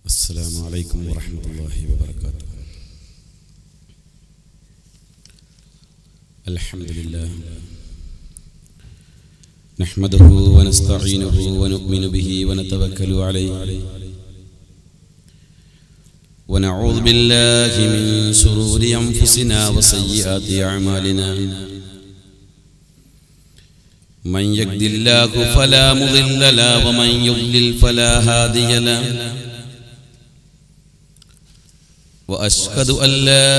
السلام عليكم ورحمة الله وبركاته. الحمد لله نحمده ونستعينه ونؤمن به ونتوكل عليه ونعوذ بالله من شرور أنفسنا وسيئات أعمالنا من يهد الله فلا مضل له ومن يضلل فلا هادي له وأشهد أن لا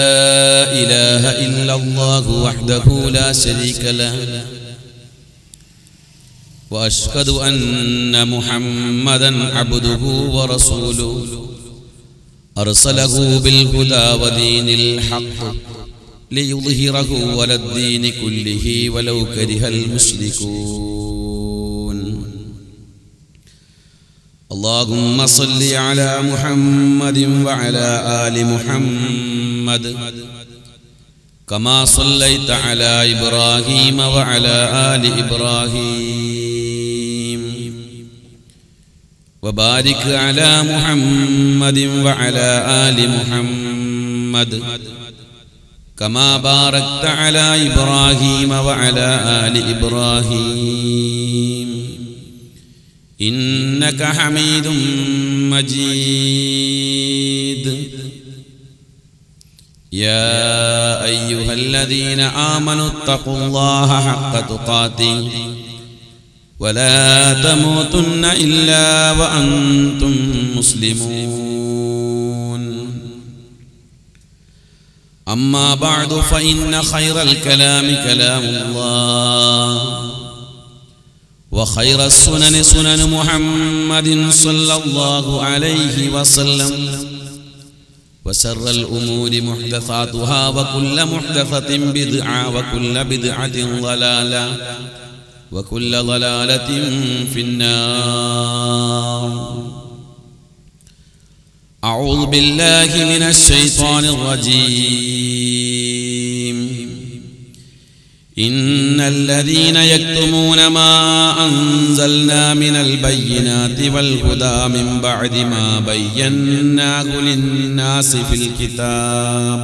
إله إلا الله وحده لا شريك له وأشهد أن محمدا عبده ورسوله أرسله بالهدى ودين الحق ليظهره على الدين كله ولو كره المشركون. اللهم صل على محمد وعلى آل محمد كما صليت على إبراهيم وعلى آل إبراهيم وبارك على محمد وعلى آل محمد كما باركت على إبراهيم وعلى آل إبراهيم إنك حميد مجيد. يا أيها الذين آمنوا اتقوا الله حق تقاته ولا تموتن إلا وأنتم مسلمون. أما بعد فإن خير الكلام كلام الله وخير السنن سنن محمد صلى الله عليه وسلم وشر الأمور محدثاتها وكل محدثة بدعة وكل بدعة ضلالة وكل ضلالة في النار. أعوذ بالله من الشيطان الرجيم. إن الذين يكتمون ما أنزلنا من البينات والهدى من بعد ما بيناه للناس في الكتاب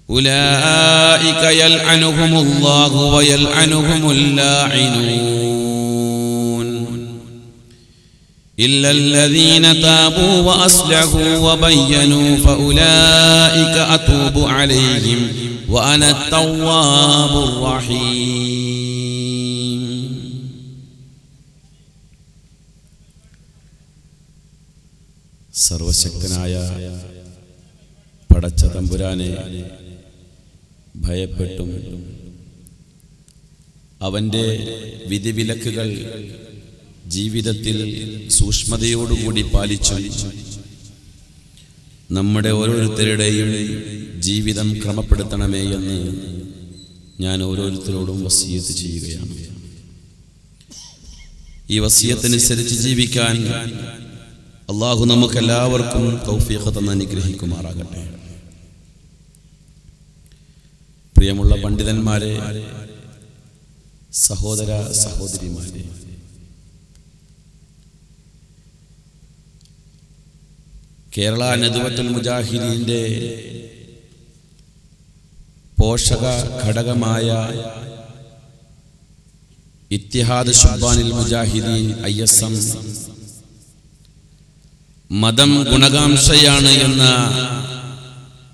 أولئك يلعنهم الله ويلعنهم اللاعنون إلا الذين تابوا وأصلحوا وبينوا فأولئك أتوب عليهم وأنا التواب الرحيم. സർവശക്തനായ പടച്ച തമ്പുരാനെ ഭയപ്പെട്ടും അവൻ്റെ വിധിവിലക്കുകൾ ജീവിതത്തിൽ സൂക്ഷ്മതയോടുകൂടി പാലിച്ചു നമ്മുടെ ഓരോരുത്തരുടെയും ജീവിതം ക്രമപ്പെടുത്തണമേ എന്ന് ഞാൻ ഓരോരുത്തരോടും വസിയത്ത് ചെയ്യുകയാണ്. ഈ വസിയത്തനുസരിച്ച് ജീവിക്കാൻ അല്ലാഹു നമുക്കെല്ലാവർക്കും തൗഫീഖ് തന്ന് അനുഗ്രഹിക്കുമാറാകട്ടെ. പ്രിയമുള്ള പണ്ഡിതന്മാരെ, സഹോദര സഹോദരിമാരെ, കേരള നദ്വത്തുൽ മുജാഹിദീന്റെ പോഷക ഘടകമായ ഇത്തിഹാദ് ശുബ്ബാനിൽ മുജാഹിദീൻ ISM മതം ഗുണകാംക്ഷയാണ് എന്ന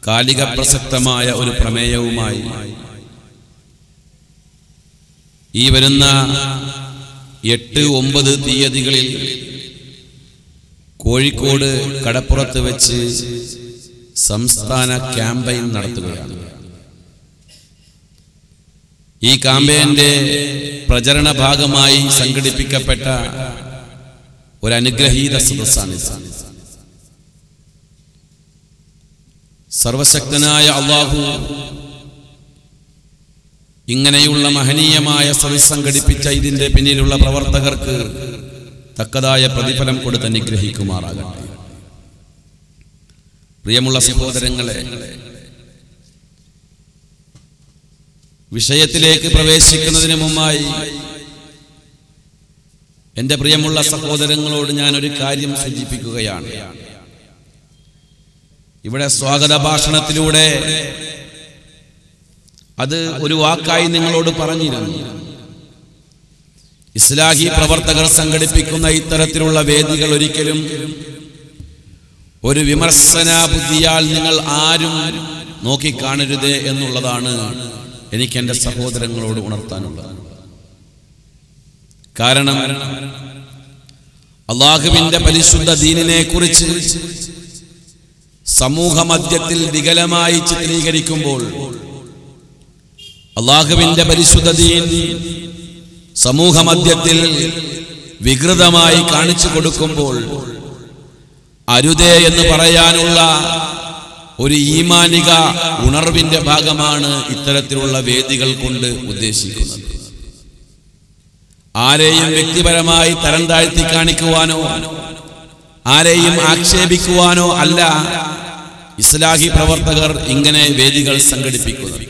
കാലിക പ്രസക്തമായ ഒരു പ്രമേയവുമായി ഈ വരുന്ന 8-9 തീയതികളിൽ കോഴിക്കോട് കടപ്പുറത്ത് വെച്ച് സംസ്ഥാന ക്യാമ്പയിൻ നടത്തുകയാണ്. ഈ ക്യാമ്പയിന്റെ പ്രചരണ ഭാഗമായി സംഘടിപ്പിക്കപ്പെട്ട ഒരു അനുഗ്രഹീത സദസ്സാണ്. സർവശക്തനായ അല്ലാഹു ഇങ്ങനെയുള്ള മഹനീയമായ സദസ്സ് സംഘടിപ്പിച്ച ഇതിന്റെ പിന്നിലുള്ള പ്രവർത്തകർക്ക് തക്കതായ പ്രതിഫലം കൊടുത്ത് അനുഗ്രഹിക്കുമാറാകട്ടെ. പ്രിയമുള്ള സഹോദരങ്ങളെ, വിഷയത്തിലേക്ക് പ്രവേശിക്കുന്നതിന് മുമ്പായി എൻ്റെ പ്രിയമുള്ള സഹോദരങ്ങളോട് ഞാൻ ഒരു കാര്യം സൂചിപ്പിക്കുകയാണ്. ഇവിടെ സ്വാഗത ഭാഷണത്തിലൂടെ അത് ഒരു വാക്കായി നിങ്ങളോട് പറഞ്ഞിരുന്നു. ഇസ്ലാഹി പ്രവർത്തകർ സംഘടിപ്പിക്കുന്ന ഇത്തരത്തിലുള്ള വേദികൾ ഒരിക്കലും ഒരു വിമർശന ബുദ്ധിയാൽ നിങ്ങൾ ആരും നോക്കിക്കാണരുത് എന്നുള്ളതാണ് എനിക്ക് എൻ്റെ സഹോദരങ്ങളോട് ഉണർത്താനുള്ളത്. കാരണം അല്ലാഹുവിന്റെ പരിശുദ്ധ ദീനിനെ കുറിച്ച് സമൂഹ മധ്യത്തിൽ വികലമായി ചിത്രീകരിക്കുമ്പോൾ, അല്ലാഹുവിന്റെ പരിശുദ്ധ ദീൻ സമൂഹ മധ്യത്തിൽ വികൃതമായി കാണിച്ചു കൊടുക്കുമ്പോൾ അരുതേ എന്ന് പറയാനുള്ള ഒരു ഈമാനിക ഉണർവിന്റെ ഭാഗമാണ് ഇത്തരത്തിലുള്ള വേദികൾ കൊണ്ട് ഉദ്ദേശിക്കുന്നത്. ആരെയും വ്യക്തിപരമായി തരം താഴ്ത്തി കാണിക്കുവാനോ ആരെയും ആക്ഷേപിക്കുവാനോ അല്ല ഇസ്ലാഹി പ്രവർത്തകർ ഇങ്ങനെ വേദികൾ സംഘടിപ്പിക്കുന്നത്.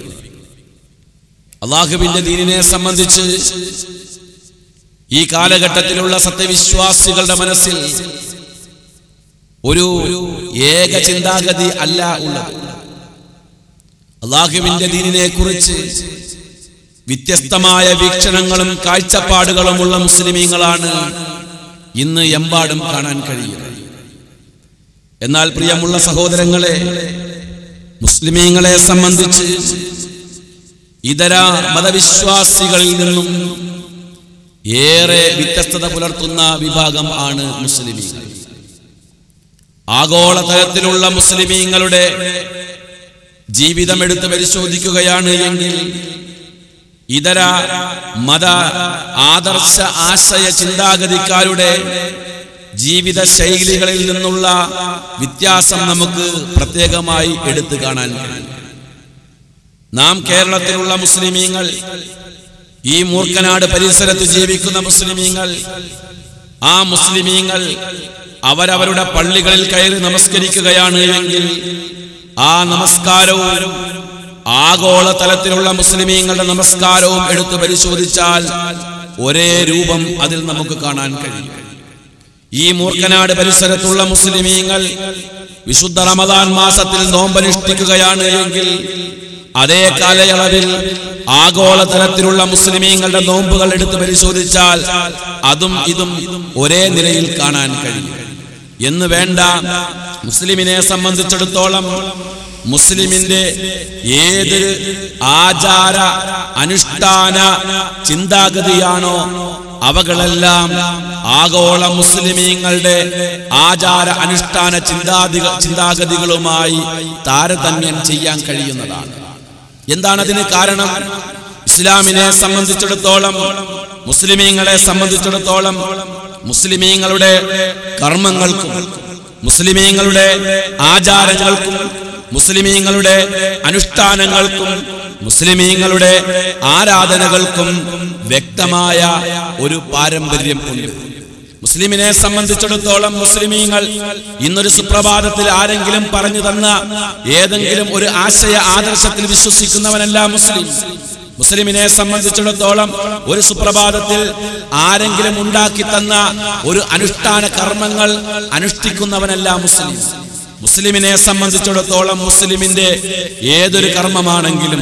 അല്ലാഹുവിന്റെ ദീനിനെ സംബന്ധിച്ച് ഈ കാലഘട്ടത്തിലുള്ള സത്യവിശ്വാസികളുടെ മനസ്സിൽ ഒരു ഏക ചിന്താഗതി അല്ല ഉള്ളത്. അല്ലാഹുവിന്റെ ദീനിനെ കുറിച്ച് വ്യത്യസ്തമായ വീക്ഷണങ്ങളും കാഴ്ചപ്പാടുകളുമുള്ള മുസ്ലിമീങ്ങളാണ് ഇന്ന് എമ്പാടും കാണാൻ കഴിയുന്നത്. എന്നാൽ പ്രിയമുള്ള സഹോദരങ്ങളെ, മുസ്ലിമീങ്ങളെ സംബന്ധിച്ച് ഇതര മതവിശ്വാസികളിൽ നിന്നും ഏറെ വ്യത്യസ്തത പുലർത്തുന്ന വിഭാഗം ആണ് മുസ്ലിമീങ്ങൾ. ആഗോളതലത്തിലുള്ള മുസ്ലിമീങ്ങളുടെ ജീവിതം എടുത്ത് പരിശോധിക്കുകയാണ് എങ്കിൽ ഇതര മത ആദർശ ആശയ ചിന്താഗതിക്കാരുടെ ജീവിത ശൈലികളിൽ നിന്നുള്ള വ്യത്യാസം നമുക്ക് പ്രത്യേകമായി എടുത്തു കാണാൻ കഴിയും. നാം കേരളത്തിലുള്ള മുസ്ലിമീങ്ങൾ, ഈ മൂർക്കനാട് പരിസരത്ത് ജീവിക്കുന്ന മുസ്ലിമീങ്ങൾ, ആ മുസ്ലിമീങ്ങൾ അവരവരുടെ പള്ളികളിൽ കയറി നമസ്കരിക്കുകയാണ് എങ്കിൽ ആ നമസ്കാരവും ആഗോളതലത്തിലുള്ള മുസ്ലിമീങ്ങളുടെ നമസ്കാരവും എടുത്തു പരിശോധിച്ചാൽ ഒരേ രൂപം അതിൽ നമുക്ക് കാണാൻ കഴിയും. ഈ മൂർക്കനാട് പരിസരത്തുള്ള മുസ്ലിമീങ്ങൾ വിശുദ്ധ റമദാൻ മാസത്തിൽ നോമ്പനുഷ്ഠിക്കുകയാണ് എങ്കിൽ അതേ കാലയളവിൽ ആഗോളതലത്തിലുള്ള മുസ്ലിമീങ്ങളുടെ നോമ്പുകൾ എടുത്ത് പരിശോധിച്ചാൽ അതും ഇതും ഒരേ നിലയിൽ കാണാൻ കഴിയും. എന്ന് വേണ്ട, മുസ്ലിമിനെ സംബന്ധിച്ചിടത്തോളം മുസ്ലിമിന്റെ ഏത് ആചാര അനുഷ്ഠാന ചിന്താഗതിയാണോ അവകളെല്ലാം ആഗോള മുസ്ലിമീങ്ങളുടെ ആചാര അനുഷ്ഠാന ചിന്താഗതികളുമായി താരതമ്യം ചെയ്യാൻ കഴിയുന്നതാണ്. എന്താണ് അതിന് കാരണം? ഇസ്ലാമിനെ സംബന്ധിച്ചിടത്തോളം, മുസ്ലിമീങ്ങളെ സംബന്ധിച്ചിടത്തോളം മുസ്ലിമീങ്ങളുടെ കർമ്മങ്ങൾക്കും മുസ്ലിമീങ്ങളുടെ ആചാരങ്ങൾക്കും മുസ്ലിമീങ്ങളുടെ അനുഷ്ഠാനങ്ങൾക്കും മുസ്ലിമീങ്ങളുടെ ആരാധനകൾക്കും വ്യക്തമായ ഒരു പാരമ്പര്യം ഉണ്ട്. മുസ്ലിമിനെ സംബന്ധിച്ചിടത്തോളം മുസ്ലിമീങ്ങൾ ഇന്നൊരു സുപ്രഭാതത്തിൽ ആരെങ്കിലും പറഞ്ഞു തന്ന ഏതെങ്കിലും ഒരു ആശയ ആദർശത്തിൽ വിശ്വസിക്കുന്നവനല്ല മുസ്ലിം. മുസ്ലിമിനെ സംബന്ധിച്ചിടത്തോളം ഒരു സുപ്രഭാതത്തിൽ ആരെങ്കിലും ഉണ്ടാക്കി തന്ന ഒരു അനുഷ്ഠാന കർമ്മങ്ങൾ അനുഷ്ഠിക്കുന്നവനല്ല മുസ്ലിം. മുസ്ലിമിനെ സംബന്ധിച്ചിടത്തോളം മുസ്ലിമിന്റെ ഏതൊരു കർമ്മമാണെങ്കിലും,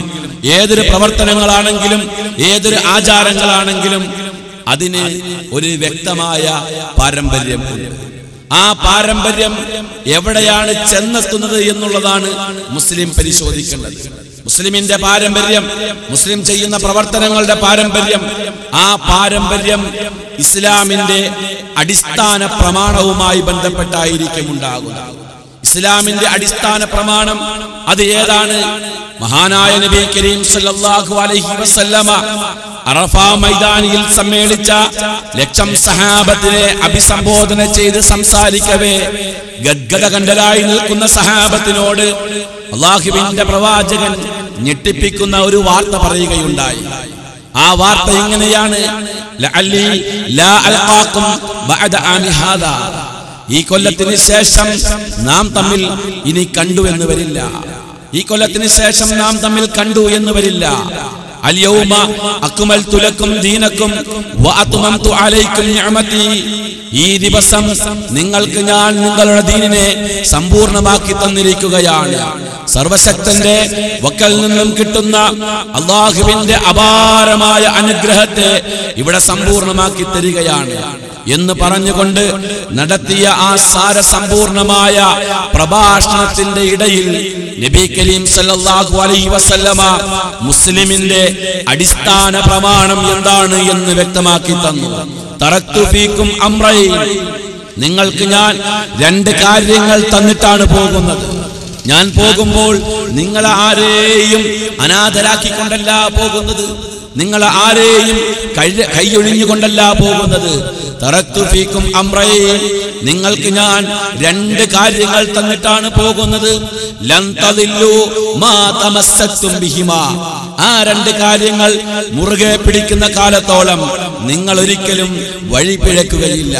ഏതൊരു പ്രവർത്തനങ്ങളാണെങ്കിലും, ഏതൊരു ആചാരങ്ങളാണെങ്കിലും അതിന് ഒരു വ്യക്തമായ പാരമ്പര്യമുണ്ട്. ആ പാരമ്പര്യം എവിടെയാണ് ചെന്നെത്തുന്നത് എന്നുള്ളതാണ് മുസ്ലിം പരിശോധിക്കേണ്ടത്. മുസ്ലിമിന്റെ പാരമ്പര്യം, മുസ്ലിം ചെയ്യുന്ന പ്രവർത്തനങ്ങളുടെ പാരമ്പര്യം, ആ പാരമ്പര്യം ഇസ്ലാമിന്റെ അടിസ്ഥാന പ്രമാണവുമായി ബന്ധപ്പെട്ടായിരിക്കും ഉണ്ടാകുന്നത്. ഇസ്ലാമിന്റെ അടിസ്ഥാന പ്രമാണം അത് ഏതാണ്? മഹാനായ നബി കരീം സല്ലല്ലാഹു അലൈഹി വസല്ലമ അറഫ മൈതാനിയിൽ സമ്മേളിച്ച ലക്ഷം സഹാബത്തിനെ അഭിസംബോധന ചെയ്ത് സംസാരിക്കവേ ഗദ്ഗദകണ്ഠരായി നിൽക്കുന്ന സഹാബത്തിനോട് അല്ലാഹുവിന്റെ പ്രവാചകൻ ഞെട്ടിപ്പിക്കുന്ന ഒരു വാർത്ത പറയുകയുണ്ടായി. ആ വാർത്ത ഇങ്ങനെയാണ്: ലഅല്ലി ലാ അൽഖാകും ബഅദ ആമി ഹാദാ. ഈ കൊല്ലത്തിന് ശേഷം നാം തമ്മിൽ ഇനി കണ്ടു എന്ന് വരില്ല. ഈ കൊല്ലത്തിന് ശേഷം നാം തമ്മിൽ കണ്ടു എന്ന് വരില്ല. അൽയൗമ അക്മൽതു ലക്കും ദീനക്കും വഅത്മംതു അലൈക്കും നിഅമതി. ഈ ദിവസം നിങ്ങൾക്ക് ഞാൻ നിങ്ങളുടെ ദീനിനെ സമ്പൂർണ്ണമാക്കി തന്നിരിക്കുകയാണ്. സർവശക്തന്റെ വക്കൽ നിന്നും കിട്ടുന്ന അല്ലാഹുവിന്റെ അപാരമായ അനുഗ്രഹത്തെ ഇവിടെ സമ്പൂർണ്ണമാക്കി തരികയാണ് എന്ന് പറഞ്ഞുകൊണ്ട് നടത്തിയ ആ സാരസമ്പൂർണമായ പ്രഭാഷണത്തിന്റെ ഇടയിൽ നബി കരീം സല്ലല്ലാഹു അലൈഹി വസല്ലമ മുസ്ലിമിന്റെ അടിസ്ഥാന പ്രമാണം എന്താണ് എന്ന് വ്യക്തമാക്കി തന്നു. തറക്തു ഫീക്കും അംറൈൻ, നിങ്ങൾക്ക് ഞാൻ രണ്ട് കാര്യങ്ങൾ തന്നിട്ടാണ് പോകുന്നത്. ഞാൻ പോകുമ്പോൾ നിങ്ങൾ ആരെയും അനാഥരാക്കിക്കൊണ്ടല്ല പോകുന്നത്, നിങ്ങൾ ആരെയും കൈയൊഴിഞ്ഞുകൊണ്ടല്ല പോകുന്നത്. തറക്തു ഫീക്കും അംറൈൻ, നിങ്ങൾക്ക് ഞാൻ രണ്ട് കാര്യങ്ങൾ തന്നിട്ടാണ് പോകുന്നത്. ലൻ തദില്ലു മാ തമസ്സക്തും ബിഹിമാ, ആ രണ്ട് കാര്യങ്ങൾ മുറുകെ പിടിക്കുന്ന കാലത്തോളം നിങ്ങൾ ഒരിക്കലും വഴി പിഴക്കുകയില്ല.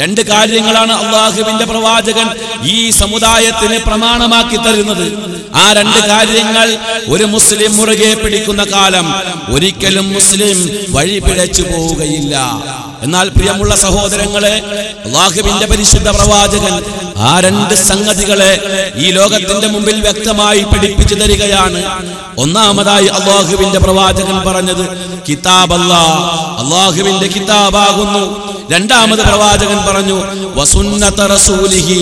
രണ്ട് കാര്യങ്ങളാണ് അല്ലാഹുവിന്റെ പ്രവാചകൻ ഈ സമുദായത്തിന് പ്രമാണമാക്കി തരുന്നത്. ആ രണ്ട് കാര്യങ്ങൾ ഒരു മുസ്ലിം മുറുകെ പിടിക്കുന്ന കാലം ഒരിക്കലും മുസ്ലിം വഴി പിഴച്ചു പോവുകയില്ല. എന്നാൽ പ്രിയമുള്ള സഹോദരങ്ങളെ, അല്ലാഹുവിന്റെ പരിശുദ്ധ പ്രവാചകൻ ആ രണ്ട് സംഗതികളെ ഈ ലോകത്തിന്റെ മുമ്പിൽ വ്യക്തമായി പഠിപ്പിച്ചു തരികയാണ്. ഒന്നാമതായി അല്ലാഹുവിന്റെ പ്രവാചകൻ പറഞ്ഞത് കിതാബല്ലാഹ്, അല്ലാഹുവിന്റെ കിതാബാകുന്നു. രണ്ടാമത് പ്രവാചകൻ പറഞ്ഞു വസുന്നത റസൂലിഹി,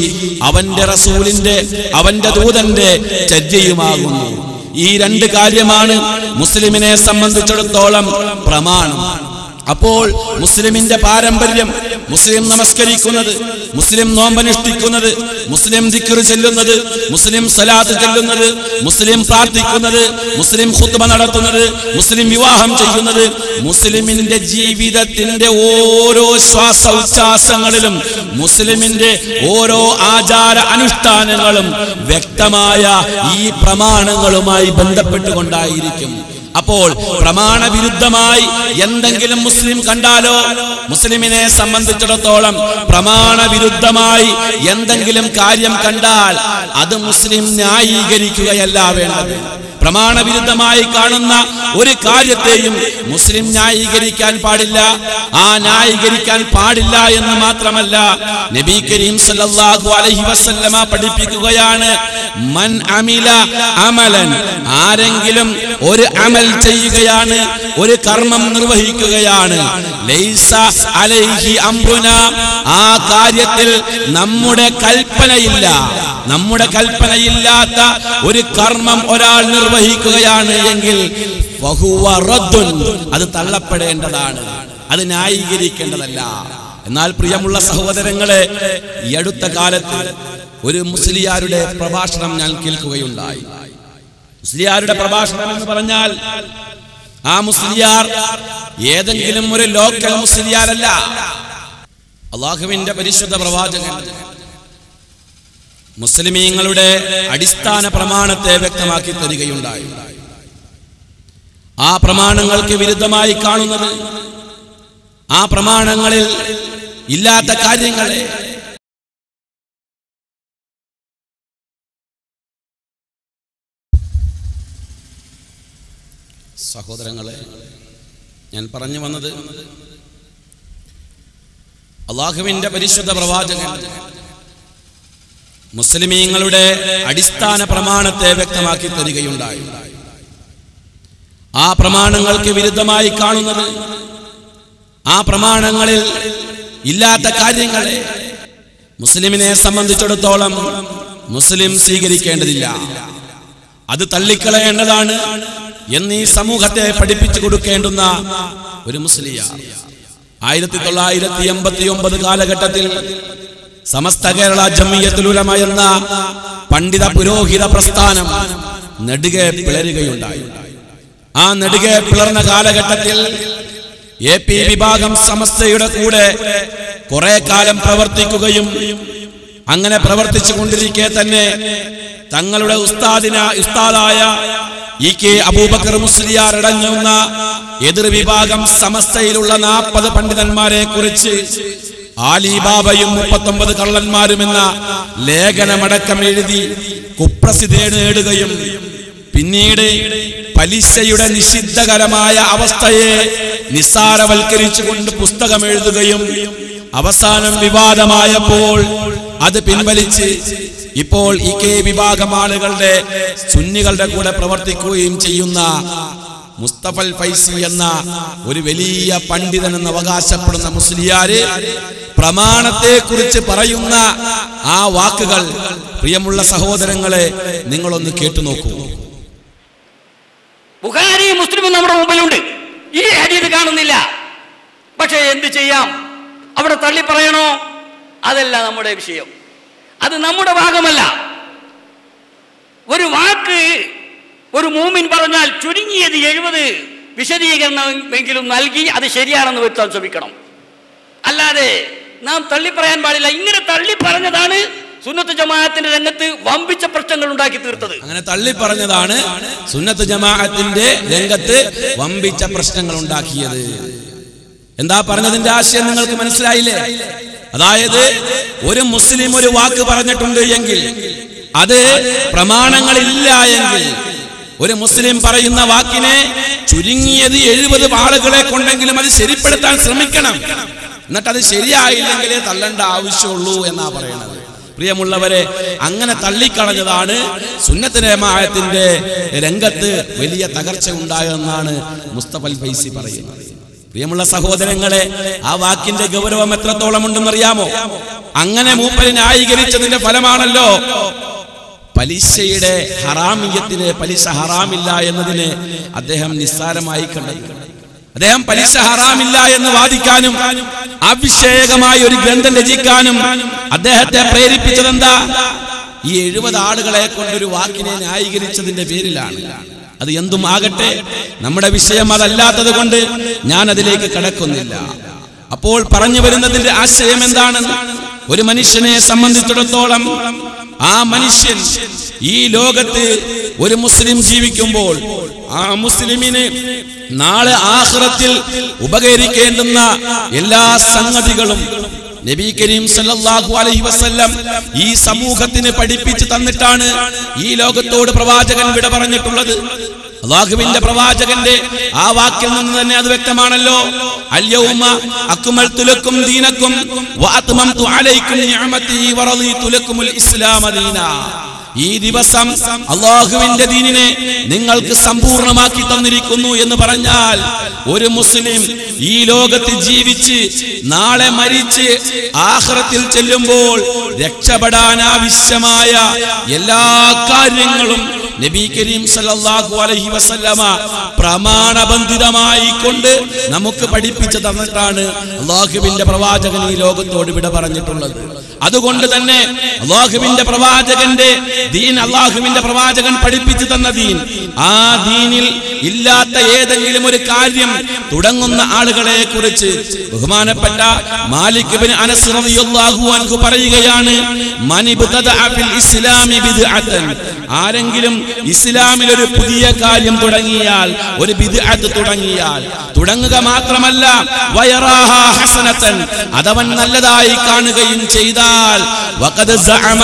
അവന്റെ റസൂലിന്റെ അവന്റെ ദൂതന്റെ ചര്യയുമാകുന്നു. ഈ രണ്ട് കാര്യമാണ് മുസ്ലിമിനെ സംബന്ധിച്ചിടത്തോളം പ്രമാണം. അപ്പോൾ മുസ്ലിമിന്റെ പാരമ്പര്യം, മുസ്ലിം നമസ്കരിക്കുന്നത്, മുസ്ലിം നോമ്പനുഷ്ഠിക്കുന്നത്, മുസ്ലിം ദിക്ർ ചൊല്ലുന്നത്, മുസ്ലിം സലാത്ത് ചൊല്ലുന്നത്, മുസ്ലിം പ്രാർത്ഥിക്കുന്നത്, മുസ്ലിം ഖുത്ബ നടത്തുന്നത്, മുസ്ലിം വിവാഹം ചെയ്യുന്നത്, മുസ്ലിമിന്റെ ജീവിതത്തിന്റെ ഓരോ ശ്വാസ ഉച്ഛ്വാസങ്ങളിലും മുസ്ലിമിന്റെ ഓരോ ആചാര അനുഷ്ഠാനങ്ങളും വ്യക്തമായ ഈ പ്രമാണങ്ങളുമായി ബന്ധപ്പെട്ടുകൊണ്ടായിരിക്കും. അപ്പോൾ പ്രമാണവിരുദ്ധമായി എന്തെങ്കിലും മുസ്ലിം കണ്ടാലോ, മുസ്ലിമിനെ സംബന്ധിച്ചിടത്തോളം പ്രമാണവിരുദ്ധമായി എന്തെങ്കിലും കാര്യം കണ്ടാൽ അത് മുസ്ലിം ന്യായീകരിക്കുകയല്ല വേണ്ടത്. പ്രമാണവിരുദ്ധമായി കാണുന്ന ഒരു കാര്യത്തെയും മുസ്ലിം ന്യായീകരിക്കാൻ പാടില്ല. ആ ന്യായീകരിക്കാൻ പാടില്ല എന്ന് മാത്രമല്ല, നബി കരീം സല്ലല്ലാഹു അലൈഹി വസല്ലമ പഠിപ്പിക്കുകയാണ്, മൻ അമില അമലൻ, ആരെങ്കിലും ഒരു അമൽ ചെയ്യുകയാണ്, ഒരു കർമ്മം നിർവഹിക്കുകയാണ്, ലൈസ അലൈഹി അംറുനാ, ആ കാര്യത്തിൽ നമ്മുടെ കൽപ്പനയില്ല, നമ്മുടെ കൽപ്പനയില്ലാത്ത ഒരു കർമ്മം ഒരാൾ നിർവഹിക്കുകയാണ് എങ്കിൽ ഫഹുവ റദ്ദുൻ, അത് തള്ളപ്പെടേണ്ടതാണ്, അത് ന്യായീകരിക്കേണ്ടതല്ല. എന്നാൽ പ്രിയമുള്ള സഹോദരങ്ങളെ, ഈ അടുത്ത കാലത്ത് ഒരു മുസ്ലിയാരുടെ പ്രഭാഷണം ഞാൻ കേൾക്കുകയുണ്ടായി. മുസ്ലിയാരുടെ പ്രഭാഷണം എന്ന് പറഞ്ഞാൽ ആ മുസ്ലിയാർ ഏതെങ്കിലും ഒരു ലോക്കൽ മുസ്ലിയാരല്ല. അല്ലാഹുവിന്റെ പരിശുദ്ധ പ്രവാചകൻ മുസ്ലിമീങ്ങളുടെ അടിസ്ഥാന പ്രമാണത്തെ വ്യക്തമാക്കി തരികയുണ്ടായി. ആ പ്രമാണങ്ങൾക്ക് വിരുദ്ധമായി കാണുന്നത്, ആ പ്രമാണങ്ങളിൽ ഇല്ലാത്ത കാര്യങ്ങളെ സഹോദരങ്ങളെ, ഞാൻ പറഞ്ഞു വന്നത് അല്ലാഹുവിന്റെ പരിശുദ്ധ പ്രവാചകൻ മുസ്ലിമീങ്ങളുടെ അടിസ്ഥാന പ്രമാണത്തെ വ്യക്തമാക്കി തരികയുണ്ടായി. ആ പ്രമാണങ്ങൾക്ക് വിരുദ്ധമായി കാണുന്നത്, ആ പ്രമാണങ്ങളിൽ ഇല്ലാത്ത കാര്യങ്ങളെ മുസ്ലിമിനെ സംബന്ധിച്ചിടത്തോളം മുസ്ലിം സ്വീകരിക്കേണ്ടതില്ല, അത് തള്ളിക്കളയേണ്ടതാണ് എന്നീ സമൂഹത്തെ പഠിപ്പിച്ചു കൊടുക്കേണ്ടുന്ന ഒരു മുസ്ലിയാർ 1989 കാലഘട്ടത്തിൽ സമസ്ത കേരള ജംഇയ്യത്തുൽ ഉലമ എന്ന പണ്ഡിത പുരോഹിത പ്രസ്ഥാനം നെടുകെ പിളരുകയുണ്ടായി. ആ നെടുകെ പിളർന്ന കാലഘട്ടത്തിൽ AP വിഭാഗം സമസ്തയുടെ കൂടെ കുറെ കാലം പ്രവർത്തിക്കുകയും അങ്ങനെ പ്രവർത്തിച്ചു കൊണ്ടിരിക്കെ തന്നെ തങ്ങളുടെ ഉസ്താദായ EK അബൂബക്കർ മുസ്ലിയാർ അടങ്ങുന്ന എതിർ വിഭാഗം സമസ്തയിലുള്ള 40 പണ്ഡിതന്മാരെ കുറിച്ച് ആലിബാബയും 39 കള്ളന്മാരും എന്ന ലേഖനമടക്കം എഴുതി കുപ്രസിദ്ധി നേടുകയും പിന്നീട് പലിശയുടെ നിഷിദ്ധകരമായ അവസ്ഥയെ നിസ്സാരവൽക്കരിച്ചുകൊണ്ട് പുസ്തകം എഴുതുകയും അവസാനം വിവാദമായപ്പോൾ അത് പിൻവലിച്ച് ഇപ്പോൾ വിഭാഗം ആളുകളുടെ സുന്നികളുടെ കൂടെ പ്രവർത്തിക്കുകയും ചെയ്യുന്ന മുസ്തഫൽ ഫൈസി എന്ന ഒരു വലിയ പണ്ഡിതൻ എന്ന് അവകാശപ്പെടുന്ന മുസ്ലിയാര് പ്രമാണത്തെ കുറിച്ച് പറയുന്ന ആ വാക്കുകൾ പ്രിയമുള്ള സഹോദരങ്ങളെ നിങ്ങളൊന്ന് കേട്ടുനോക്കൂ. ബുഖാരി മുസ്ലിം നമ്മുടെ മുമ്പിലുണ്ട്, ഈ ഹദീസ് കാണുന്നില്ല. പക്ഷേ എന്ത് ചെയ്യാം, അവിടെ തള്ളി പറയണോ? അതല്ല നമ്മുടെ വിഷയം, അത് നമ്മുടെ ഭാഗമല്ല. ഒരു വാക്ക് ഒരു മൂമിൻ പറഞ്ഞാൽ ചുരുങ്ങിയത് 70 വിശദീകരണമെങ്കിലും നൽകി അത് ശരിയാണെന്ന് വരുത്താൻ ശ്രമിക്കണം. അല്ലാതെ നാം തള്ളി പറയാൻ പാടില്ല. ഇങ്ങനെ തള്ളി പറഞ്ഞതാണ് സുന്നത്ത് ജമാഅത്തിന്റെ രംഗത്ത് വമ്പിച്ച പ്രശ്നങ്ങൾ ഉണ്ടാക്കി തീർത്തത്. അങ്ങനെ തള്ളി പറഞ്ഞതാണ് സുന്നത്ത് ജമാഅത്തിന്റെ രംഗത്ത് വമ്പിച്ച പ്രശ്നങ്ങൾ ഉണ്ടാക്കിയത്. എന്താ പറഞ്ഞതിന്റെ ആശയം നിങ്ങൾക്ക് മനസ്സിലായില്ലേ? അതായത് ഒരു മുസ്ലിം ഒരു വാക്ക് പറഞ്ഞിട്ടുണ്ട് എങ്കിൽ, അത് പ്രമാണങ്ങളില്ല എങ്കിൽ, ഒരു മുസ്ലിം പറയുന്ന വാക്കിനെ ചുരുങ്ങിയത് 70 ആളുകളെ കൊണ്ടെങ്കിലും അത് ശരിപ്പെടുത്താൻ ശ്രമിക്കണം. എന്നിട്ട് അത് ശരിയായില്ലെങ്കിലേ തള്ളേണ്ട ആവശ്യമുള്ളൂ എന്നാ പറയണത്. പ്രിയമുള്ളവരെ, അങ്ങനെ തള്ളിക്കളഞ്ഞതാണ് സുന്നത്ത് ജമാഅത്തിന്റെ രംഗത്ത് വലിയ തകർച്ച ഉണ്ടായെന്നാണ് മുസ്തഫൽ ഫൈസി പറയുന്നത്. പ്രിയമുള്ള സഹോദരങ്ങളെ, ആ വാക്കിന്റെ ഗൗരവം എത്രത്തോളം ഉണ്ടെന്നറിയാമോ? അങ്ങനെ മൂപ്പര് ന്യായീകരിച്ചതിന്റെ ഫലമാണല്ലോ പലിശയുടെ ഹറാമിയത്തിന്, പലിശ ഹറാമില്ല എന്നതിനെ അദ്ദേഹം നിസ്സാരമായി കണ്ടത്. അദ്ദേഹം പലിശ ഹറാമില്ല എന്ന് വാദിക്കാനും അഭിഷേകമായ ഒരു ഗ്രന്ഥം രചിക്കാനും അദ്ദേഹത്തെ പ്രേരിപ്പിച്ചതെന്താ? ഈ 70 ആളുകളെ കൊണ്ടൊരു വാക്കിനെ ന്യായീകരിച്ചതിന്റെ പേരിലാണ്. അത് എന്തും ആകട്ടെ, നമ്മുടെ വിഷയം അതല്ലാത്തത് കൊണ്ട് ഞാൻ അതിലേക്ക് കടക്കുന്നില്ല. അപ്പോൾ പറഞ്ഞു വരുന്നതിന്റെ ആശയം എന്താണ്? ഒരു മനുഷ്യനെ സംബന്ധിച്ചിടത്തോളം ആ മനുഷ്യൻ ഈ ലോകത്ത് ഒരു മുസ്ലിം ജീവിക്കുമ്പോൾ ആ മുസ്ലിമിന് നാളെ ആഖിറത്തിൽ ഉപകരിക്കേണ്ടുന്ന എല്ലാ സംഗതികളും നബി കരീം സല്ലല്ലാഹു അലൈഹി വസല്ലം ഈ സമൂഹത്തിന് പഠിപ്പിച്ചു തന്നിട്ടാണ് ഈ ലോകത്തോട് പ്രവാചകൻ വിട പറഞ്ഞിട്ടുള്ളത്. അല്ലാഹുവിന്റെ പ്രവാചകന്റെ ആ വാക്കിൽ നിന്ന് തന്നെ അത് വ്യക്തമാണല്ലോ. അൽയൗമ അക്മൽതു ലക്കും ദീനക്കും വഅത്മംതു അലൈക്കും നിഅമതി വറദീതു ലക്കുമുൽ ഇസ്ലാമ ദീനാ. ഈ ദിവസം അല്ലാഹുവിന്റെ ദീനിനെ നിങ്ങൾക്ക് സമ്പൂർണ്ണമാക്കി തന്നിരിക്കുന്നു എന്ന് പറഞ്ഞാൽ, ഒരു മുസ്ലിം ഈ ലോകത്ത് ജീവിച്ച് നാളെ മരിച്ച് ആഖിറത്തിൽ ചെല്ലുമ്പോൾ രക്ഷപ്പെടാൻ ആവശ്യമായ എല്ലാ കാര്യങ്ങളും നബി കരീം സല്ലല്ലാഹു അലൈഹി വസല്ലമ പ്രമാണബന്ധിതമായി കൊണ്ട് നമുക്ക് പഠിപ്പിച്ചു തന്നിട്ടാണ് അല്ലാഹുവിന്റെ പ്രവാചകൻ ഈ ലോകത്തോട് വിട പറഞ്ഞിട്ടുള്ളത്. അതുകൊണ്ട് തന്നെ അല്ലാഹുവിന്റെ പ്രവാചകന്റെ ദീൻ, അല്ലാഹുവിന്റെ പ്രവാചകൻ പഠിപ്പിച്ചു തന്ന ദീൻ, ആ ദീനിൽ ഇല്ലാത്ത ഏതെങ്കിലും ഒരു കാര്യം തുടങ്ങുന്ന ആളുകളെ കുറിച്ച് ബഹുമാനപ്പെട്ട മാലിക് ഇബ്നു അനസ് റളിയല്ലാഹു അൻഹു പറയുകയാണ്, മനിബ്തദഅ ഫിൽ ഇസ്ലാമി ബിദ്അതൻ, ആരെങ്കിലും ഇസ്ലാമിൽ ഒരു പുതിയ കാര്യം തുടങ്ങിയാൽ, ഒരു ബിദ്അത്ത് തുടങ്ങിയാൽ, തുടങ്ങുക മാത്രമല്ല വയറാഹാ ഹസനതൻ, അതവൻ നല്ലതായി കാണുകയും ചെയ്താൽ, വഖദ് സഅമ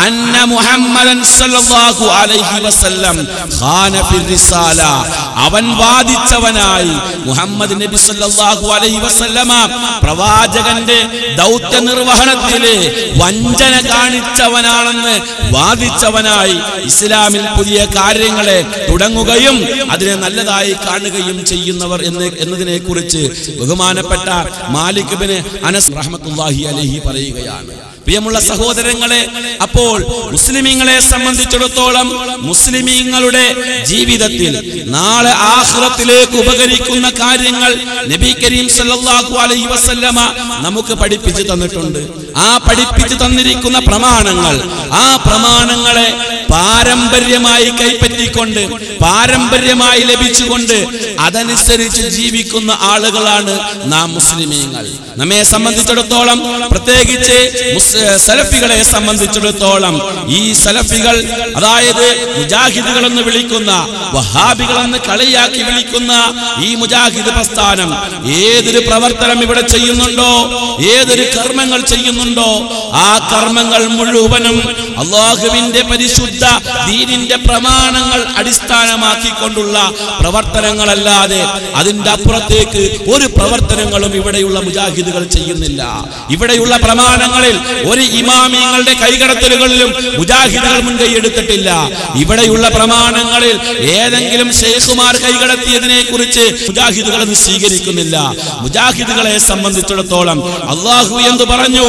അന്ന മുഹമ്മദൻ സല്ലല്ലാഹു അലൈഹി വസല്ലം ഖാന ഫിർ റിസാല, അവൻ വാദിച്ചവനായി മുഹമ്മദ് നബി സല്ലല്ലാഹു അലൈഹി വസല്ലമ പ്രവാചകന്റെ ദൗത്യ നിർവഹണത്തിലെ വഞ്ചന കാണിച്ചവനാണെന്ന് വാദിച്ചവനായി ഇസ്ലാമിൽ പുതിയ കാര്യങ്ങളെ തുടങ്ങുകയും അതിനെ നല്ലതായി കാണുകയും ചെയ്യുന്നവർ എന്നതിനെ കുറിച്ച് ബഹുമാനപ്പെട്ട മാലിക് ഇബ്നു അനസ് റഹ്മത്തുള്ളാഹി അലൈഹി പറയുകയാണ്. പ്രിയമുള്ള സഹോദരങ്ങളെ, അപ്പോൾ മുസ്ലിമീങ്ങളെ സംബന്ധിച്ചിടത്തോളം മുസ്ലിമീങ്ങളുടെ ജീവിതത്തിൽ നാളെ ആഖിറത്തിലേക്ക് ഉപകരിക്കുന്ന കാര്യങ്ങൾ നബി കരീം സല്ലല്ലാഹു അലൈഹി വസല്ലമ നമുക്ക് പഠിപ്പിച്ചു തന്നിട്ടുണ്ട്. ആ പഠിപ്പിച്ചു തന്നിരിക്കുന്ന പ്രമാണങ്ങൾ, ആ പ്രമാണങ്ങളെ പാരമ്പര്യമായി കൈപ്പറ്റിക്കൊണ്ട്, പാരമ്പര്യമായി ലഭിച്ചുകൊണ്ട് അതനുസരിച്ച് ജീവിക്കുന്ന ആളുകളാണ് നാം മുസ്ലിമീങ്ങൾ. നമ്മെ സംബന്ധിച്ചിടത്തോളം, പ്രത്യേകിച്ച് സലഫികളെ സംബന്ധിച്ചിടത്തോളം, ഈ സലഫികൾ, അതായത് മുജാഹിദുകൾ എന്ന് വിളിക്കുന്ന, വഹാബികൾ എന്ന് കളിയാക്കി വിളിക്കുന്ന ഈ മുജാഹിദ് പ്രസ്ഥാനം ഏതൊരു പ്രവർത്തനം ഇവിടെ ചെയ്യുന്നുണ്ടോ, ഏതൊരു കർമ്മങ്ങൾ ചെയ്യുന്നുണ്ടോ, ആ കർമ്മങ്ങൾ മുഴുവനും അല്ലാഹുവിന്റെ പരിശുദ്ധ ദീനിന്റെ പ്രമാണങ്ങൾ അടിസ്ഥാനമാക്കിക്കൊണ്ടുള്ള പ്രവർത്തനങ്ങളല്ലാതെ അതിന്റെ അപ്പുറത്തേക്ക് ഒരു പ്രവർത്തനങ്ങളും ഇവിടെയുള്ള മുജാഹിദുകൾ ചെയ്യുന്നില്ല. ഇവിടെയുള്ള പ്രമാണങ്ങളിൽ ഒരു ഇമാമിങ്ങളുടെ കൈകടത്തലുകളിലും മുജാഹിദുകൾ മുൻകൈ എടുത്തിട്ടില്ല. ഇവിടെയുള്ള പ്രമാണങ്ങളിൽ ഏതെങ്കിലും ശൈഖുമാർ കൈകടത്തിയതിനെ കുറിച്ച് മുജാഹിദുകൾ അത് സ്വീകരിക്കുന്നില്ല. മുജാഹിദുകളെ സംബന്ധിച്ചിടത്തോളം അള്ളാഹു എന്ന് പറഞ്ഞു,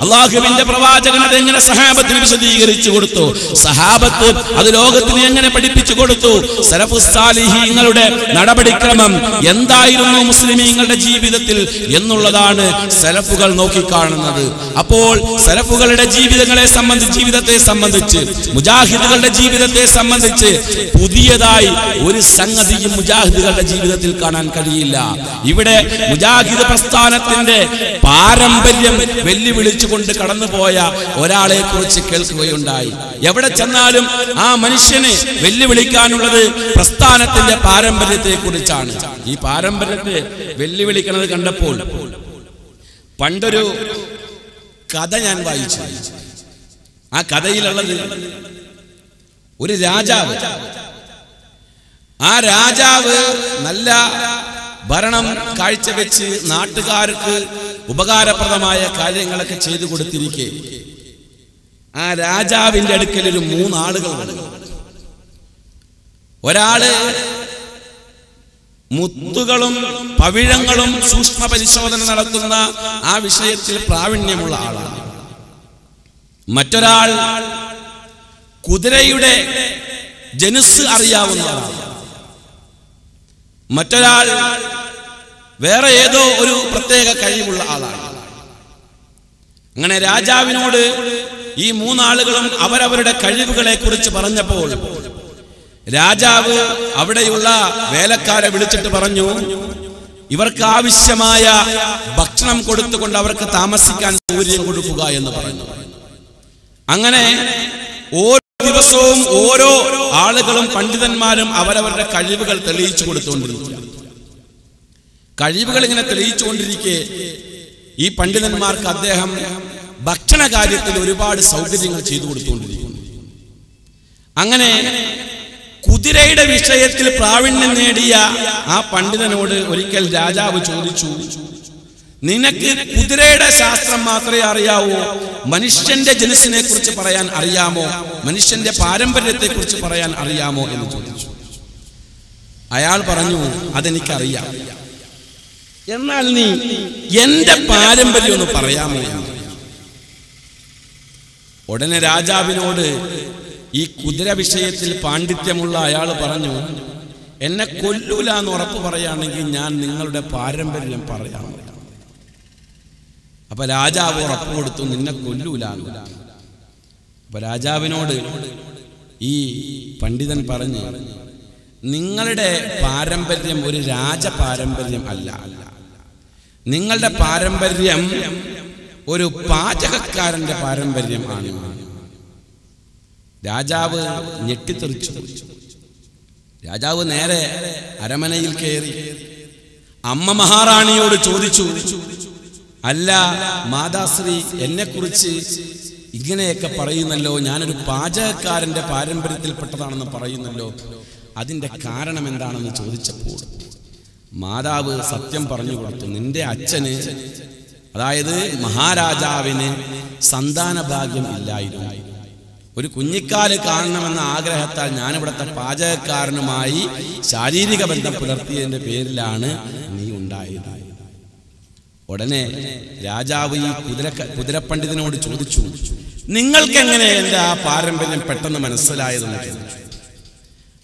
അള്ളാഹുവിന്റെ പ്രവാചകൻ അതെങ്ങനെ സഹാബത്തിന് വിശദീകരിച്ചു കൊടുത്തു, സഹാബത്ത് അത് ലോകത്തിന് എങ്ങനെ പഠിപ്പിച്ചു കൊടുത്തു, സലഫുസ് സാലിഹീങ്ങളുടെ നടപടിക്രമം എന്തായിരുന്നു മുസ്ലിമീങ്ങളുടെ ജീവിതത്തിൽ എന്നുള്ളതാണ് സലഫുകൾ നോക്കിക്കാണുന്നത്. അപ്പോൾ സലഫുകളുടെ ജീവിതത്തെ സംബന്ധിച്ച് മുജാഹിദുകളുടെ ജീവിതത്തെ സംബന്ധിച്ച് പുതിയതായി ഒരു സംഗതിയും മുജാഹിദുകളുടെ ജീവിതത്തിൽ കാണാൻ കഴിയില്ല. ഇവിടെ മുജാഹിദ് പ്രസ്ഥാനത്തിന്റെ പാരമ്പര്യം വെല്ലുവിളിച്ചുകൊണ്ട് കടന്നുപോയ ഒരാളെ കുറിച്ച് കേൾക്കുകയുണ്ടായി. എവിടെ ചെന്നാലും ആ മനുഷ്യനെ വെല്ലുവിളിക്കാനുള്ളത് പ്രസ്ഥാനത്തിന്റെ പാരമ്പര്യത്തെ കുറിച്ചാണ്. ഈ പാരമ്പര്യത്തെ വെല്ലുവിളിക്കുന്നത് കണ്ടപ്പോൾ പണ്ടൊരു കഥ ഞാൻ വായിച്ചു. ആ കഥയിലുള്ളത് ഒരു രാജാവ്, ആ രാജാവ് നല്ല ഭരണം കാഴ്ചവെച്ച് നാട്ടുകാർക്ക് ഉപകാരപ്രദമായ കാര്യങ്ങളൊക്കെ ചെയ്തു കൊടുത്തിരിക്കെ ആ രാജാവിന്റെ അടുക്കൽ ഒരു 3 ആളുകൾ വന്നു. ഒരാള് മുത്തുകളും പവിഴങ്ങളും സൂക്ഷ്മ പരിശോധന നടത്തുന്ന ആ വിഷയത്തിൽ പ്രാവീണ്യമുള്ള ആളാണ്. മറ്റൊരാൾ കുതിരയുടെ ജനുസ് അറിയാവുന്ന ആളാണ്. മറ്റൊരാൾ വേറെ ഏതോ ഒരു പ്രത്യേക കഴിവുള്ള ആളാണ്. അങ്ങനെ രാജാവിനോട് ഈ 3 ആളുകളും അവരവരുടെ കഴിവുകളെ കുറിച്ച് പറഞ്ഞപ്പോൾ രാജാവ് അവിടെയുള്ള വേലക്കാരെ വിളിച്ചിട്ട് പറഞ്ഞു, ഇവർക്ക് ആവശ്യമായ ഭക്ഷണം കൊടുത്തുകൊണ്ട് അവർക്ക് താമസിക്കാൻ സൗകര്യം കൊടുക്കുക എന്ന് പറഞ്ഞു. അങ്ങനെ ഓരോ ദിവസവും ഓരോ ആളുകളും പണ്ഡിതന്മാരും അവരവരുടെ കഴിവുകൾ തെളിയിച്ചു കൊടുത്തുകൊണ്ടിരിക്കുക. കഴിവുകൾ ഇങ്ങനെ തെളിയിച്ചുകൊണ്ടിരിക്കെ ഈ പണ്ഡിതന്മാർക്ക് അദ്ദേഹം ഭക്ഷണ കാര്യത്തിൽ ഒരുപാട് സൗകര്യങ്ങൾ ചെയ്തു കൊടുത്തുകൊണ്ടിരിക്കുന്നു. അങ്ങനെ കുതിരയുടെ വിഷയത്തിൽ പ്രാവീണ്യം നേടിയ ആ പണ്ഡിതനോട് ഒരിക്കൽ രാജാവ് ചോദിച്ചു, നിനക്ക് കുതിരയുടെ ശാസ്ത്രം മാത്രമേ അറിയാവൂ, മനുഷ്യന്റെ ജനുസിനെ കുറിച്ച് പറയാൻ അറിയാമോ, മനുഷ്യന്റെ പാരമ്പര്യത്തെ കുറിച്ച് പറയാൻ അറിയാമോ എന്ന് ചോദിച്ചു. അയാൾ പറഞ്ഞു, അതെനിക്കറിയാം, എന്നാൽ നീ എന്റെ പാരമ്പര്യം ഒന്ന് പറയാമോ എന്ന്. ഉടനെ രാജാവിനോട് ഈ കുതിര വിഷയത്തിൽ പാണ്ഡിത്യമുള്ള അയാൾ പറഞ്ഞു, എന്നെ കൊല്ലൂല എന്ന് ഉറപ്പ് പറയുകയാണെങ്കിൽ ഞാൻ നിങ്ങളുടെ പാരമ്പര്യം പറയാം. അപ്പൊ രാജാവ് ഉറപ്പ് കൊടുത്തു, നിന്നെ കൊല്ലൂല. അപ്പൊ രാജാവിനോട് ഈ പണ്ഡിതൻ പറഞ്ഞു, നിങ്ങളുടെ പാരമ്പര്യം ഒരു രാജപാരമ്പര്യം അല്ല, നിങ്ങളുടെ പാരമ്പര്യം ഒരു പാചകക്കാരന്റെ പാരമ്പര്യം ആണ്. രാജാവ് ഞെട്ടിത്തെറിച്ചു. രാജാവ് നേരെ അരമനയിൽ കയറി അമ്മ മഹാറാണിയോട് ചോദിച്ചു, അല്ല മാതാശ്രീ, എന്നെ കുറിച്ച് ഇങ്ങനെയൊക്കെ പറയുന്നല്ലോ, ഞാനൊരു പാചകക്കാരന്റെ പാരമ്പര്യത്തിൽപ്പെട്ടതാണെന്ന് പറയുന്നല്ലോ, അതിന്റെ കാരണം എന്താണെന്ന് ചോദിച്ചപ്പോൾ മാതാവ് സത്യം പറഞ്ഞു കൊടുത്തു. നിന്റെ അച്ഛന്, അതായത് മഹാരാജാവിന് സന്താന ഭാഗ്യം ഇല്ലായിരുന്നു. ഒരു കുഞ്ഞിക്കാല് കാണണമെന്ന ആഗ്രഹത്താൽ ഞാനിവിടുത്തെ പാചകക്കാരനുമായി ശാരീരിക ബന്ധം പുലർത്തിയതിന്റെ പേരിലാണ് നീ ഉണ്ടായത്. ഉടനെ രാജാവ് ഈ കുതിരപ്പണ്ഡിതനോട് ചോദിച്ചു, നിങ്ങൾക്ക് എങ്ങനെ എന്റെ ആ പാരമ്പര്യം പെട്ടെന്ന് മനസ്സിലായതെന്ന് ചോദിച്ചു.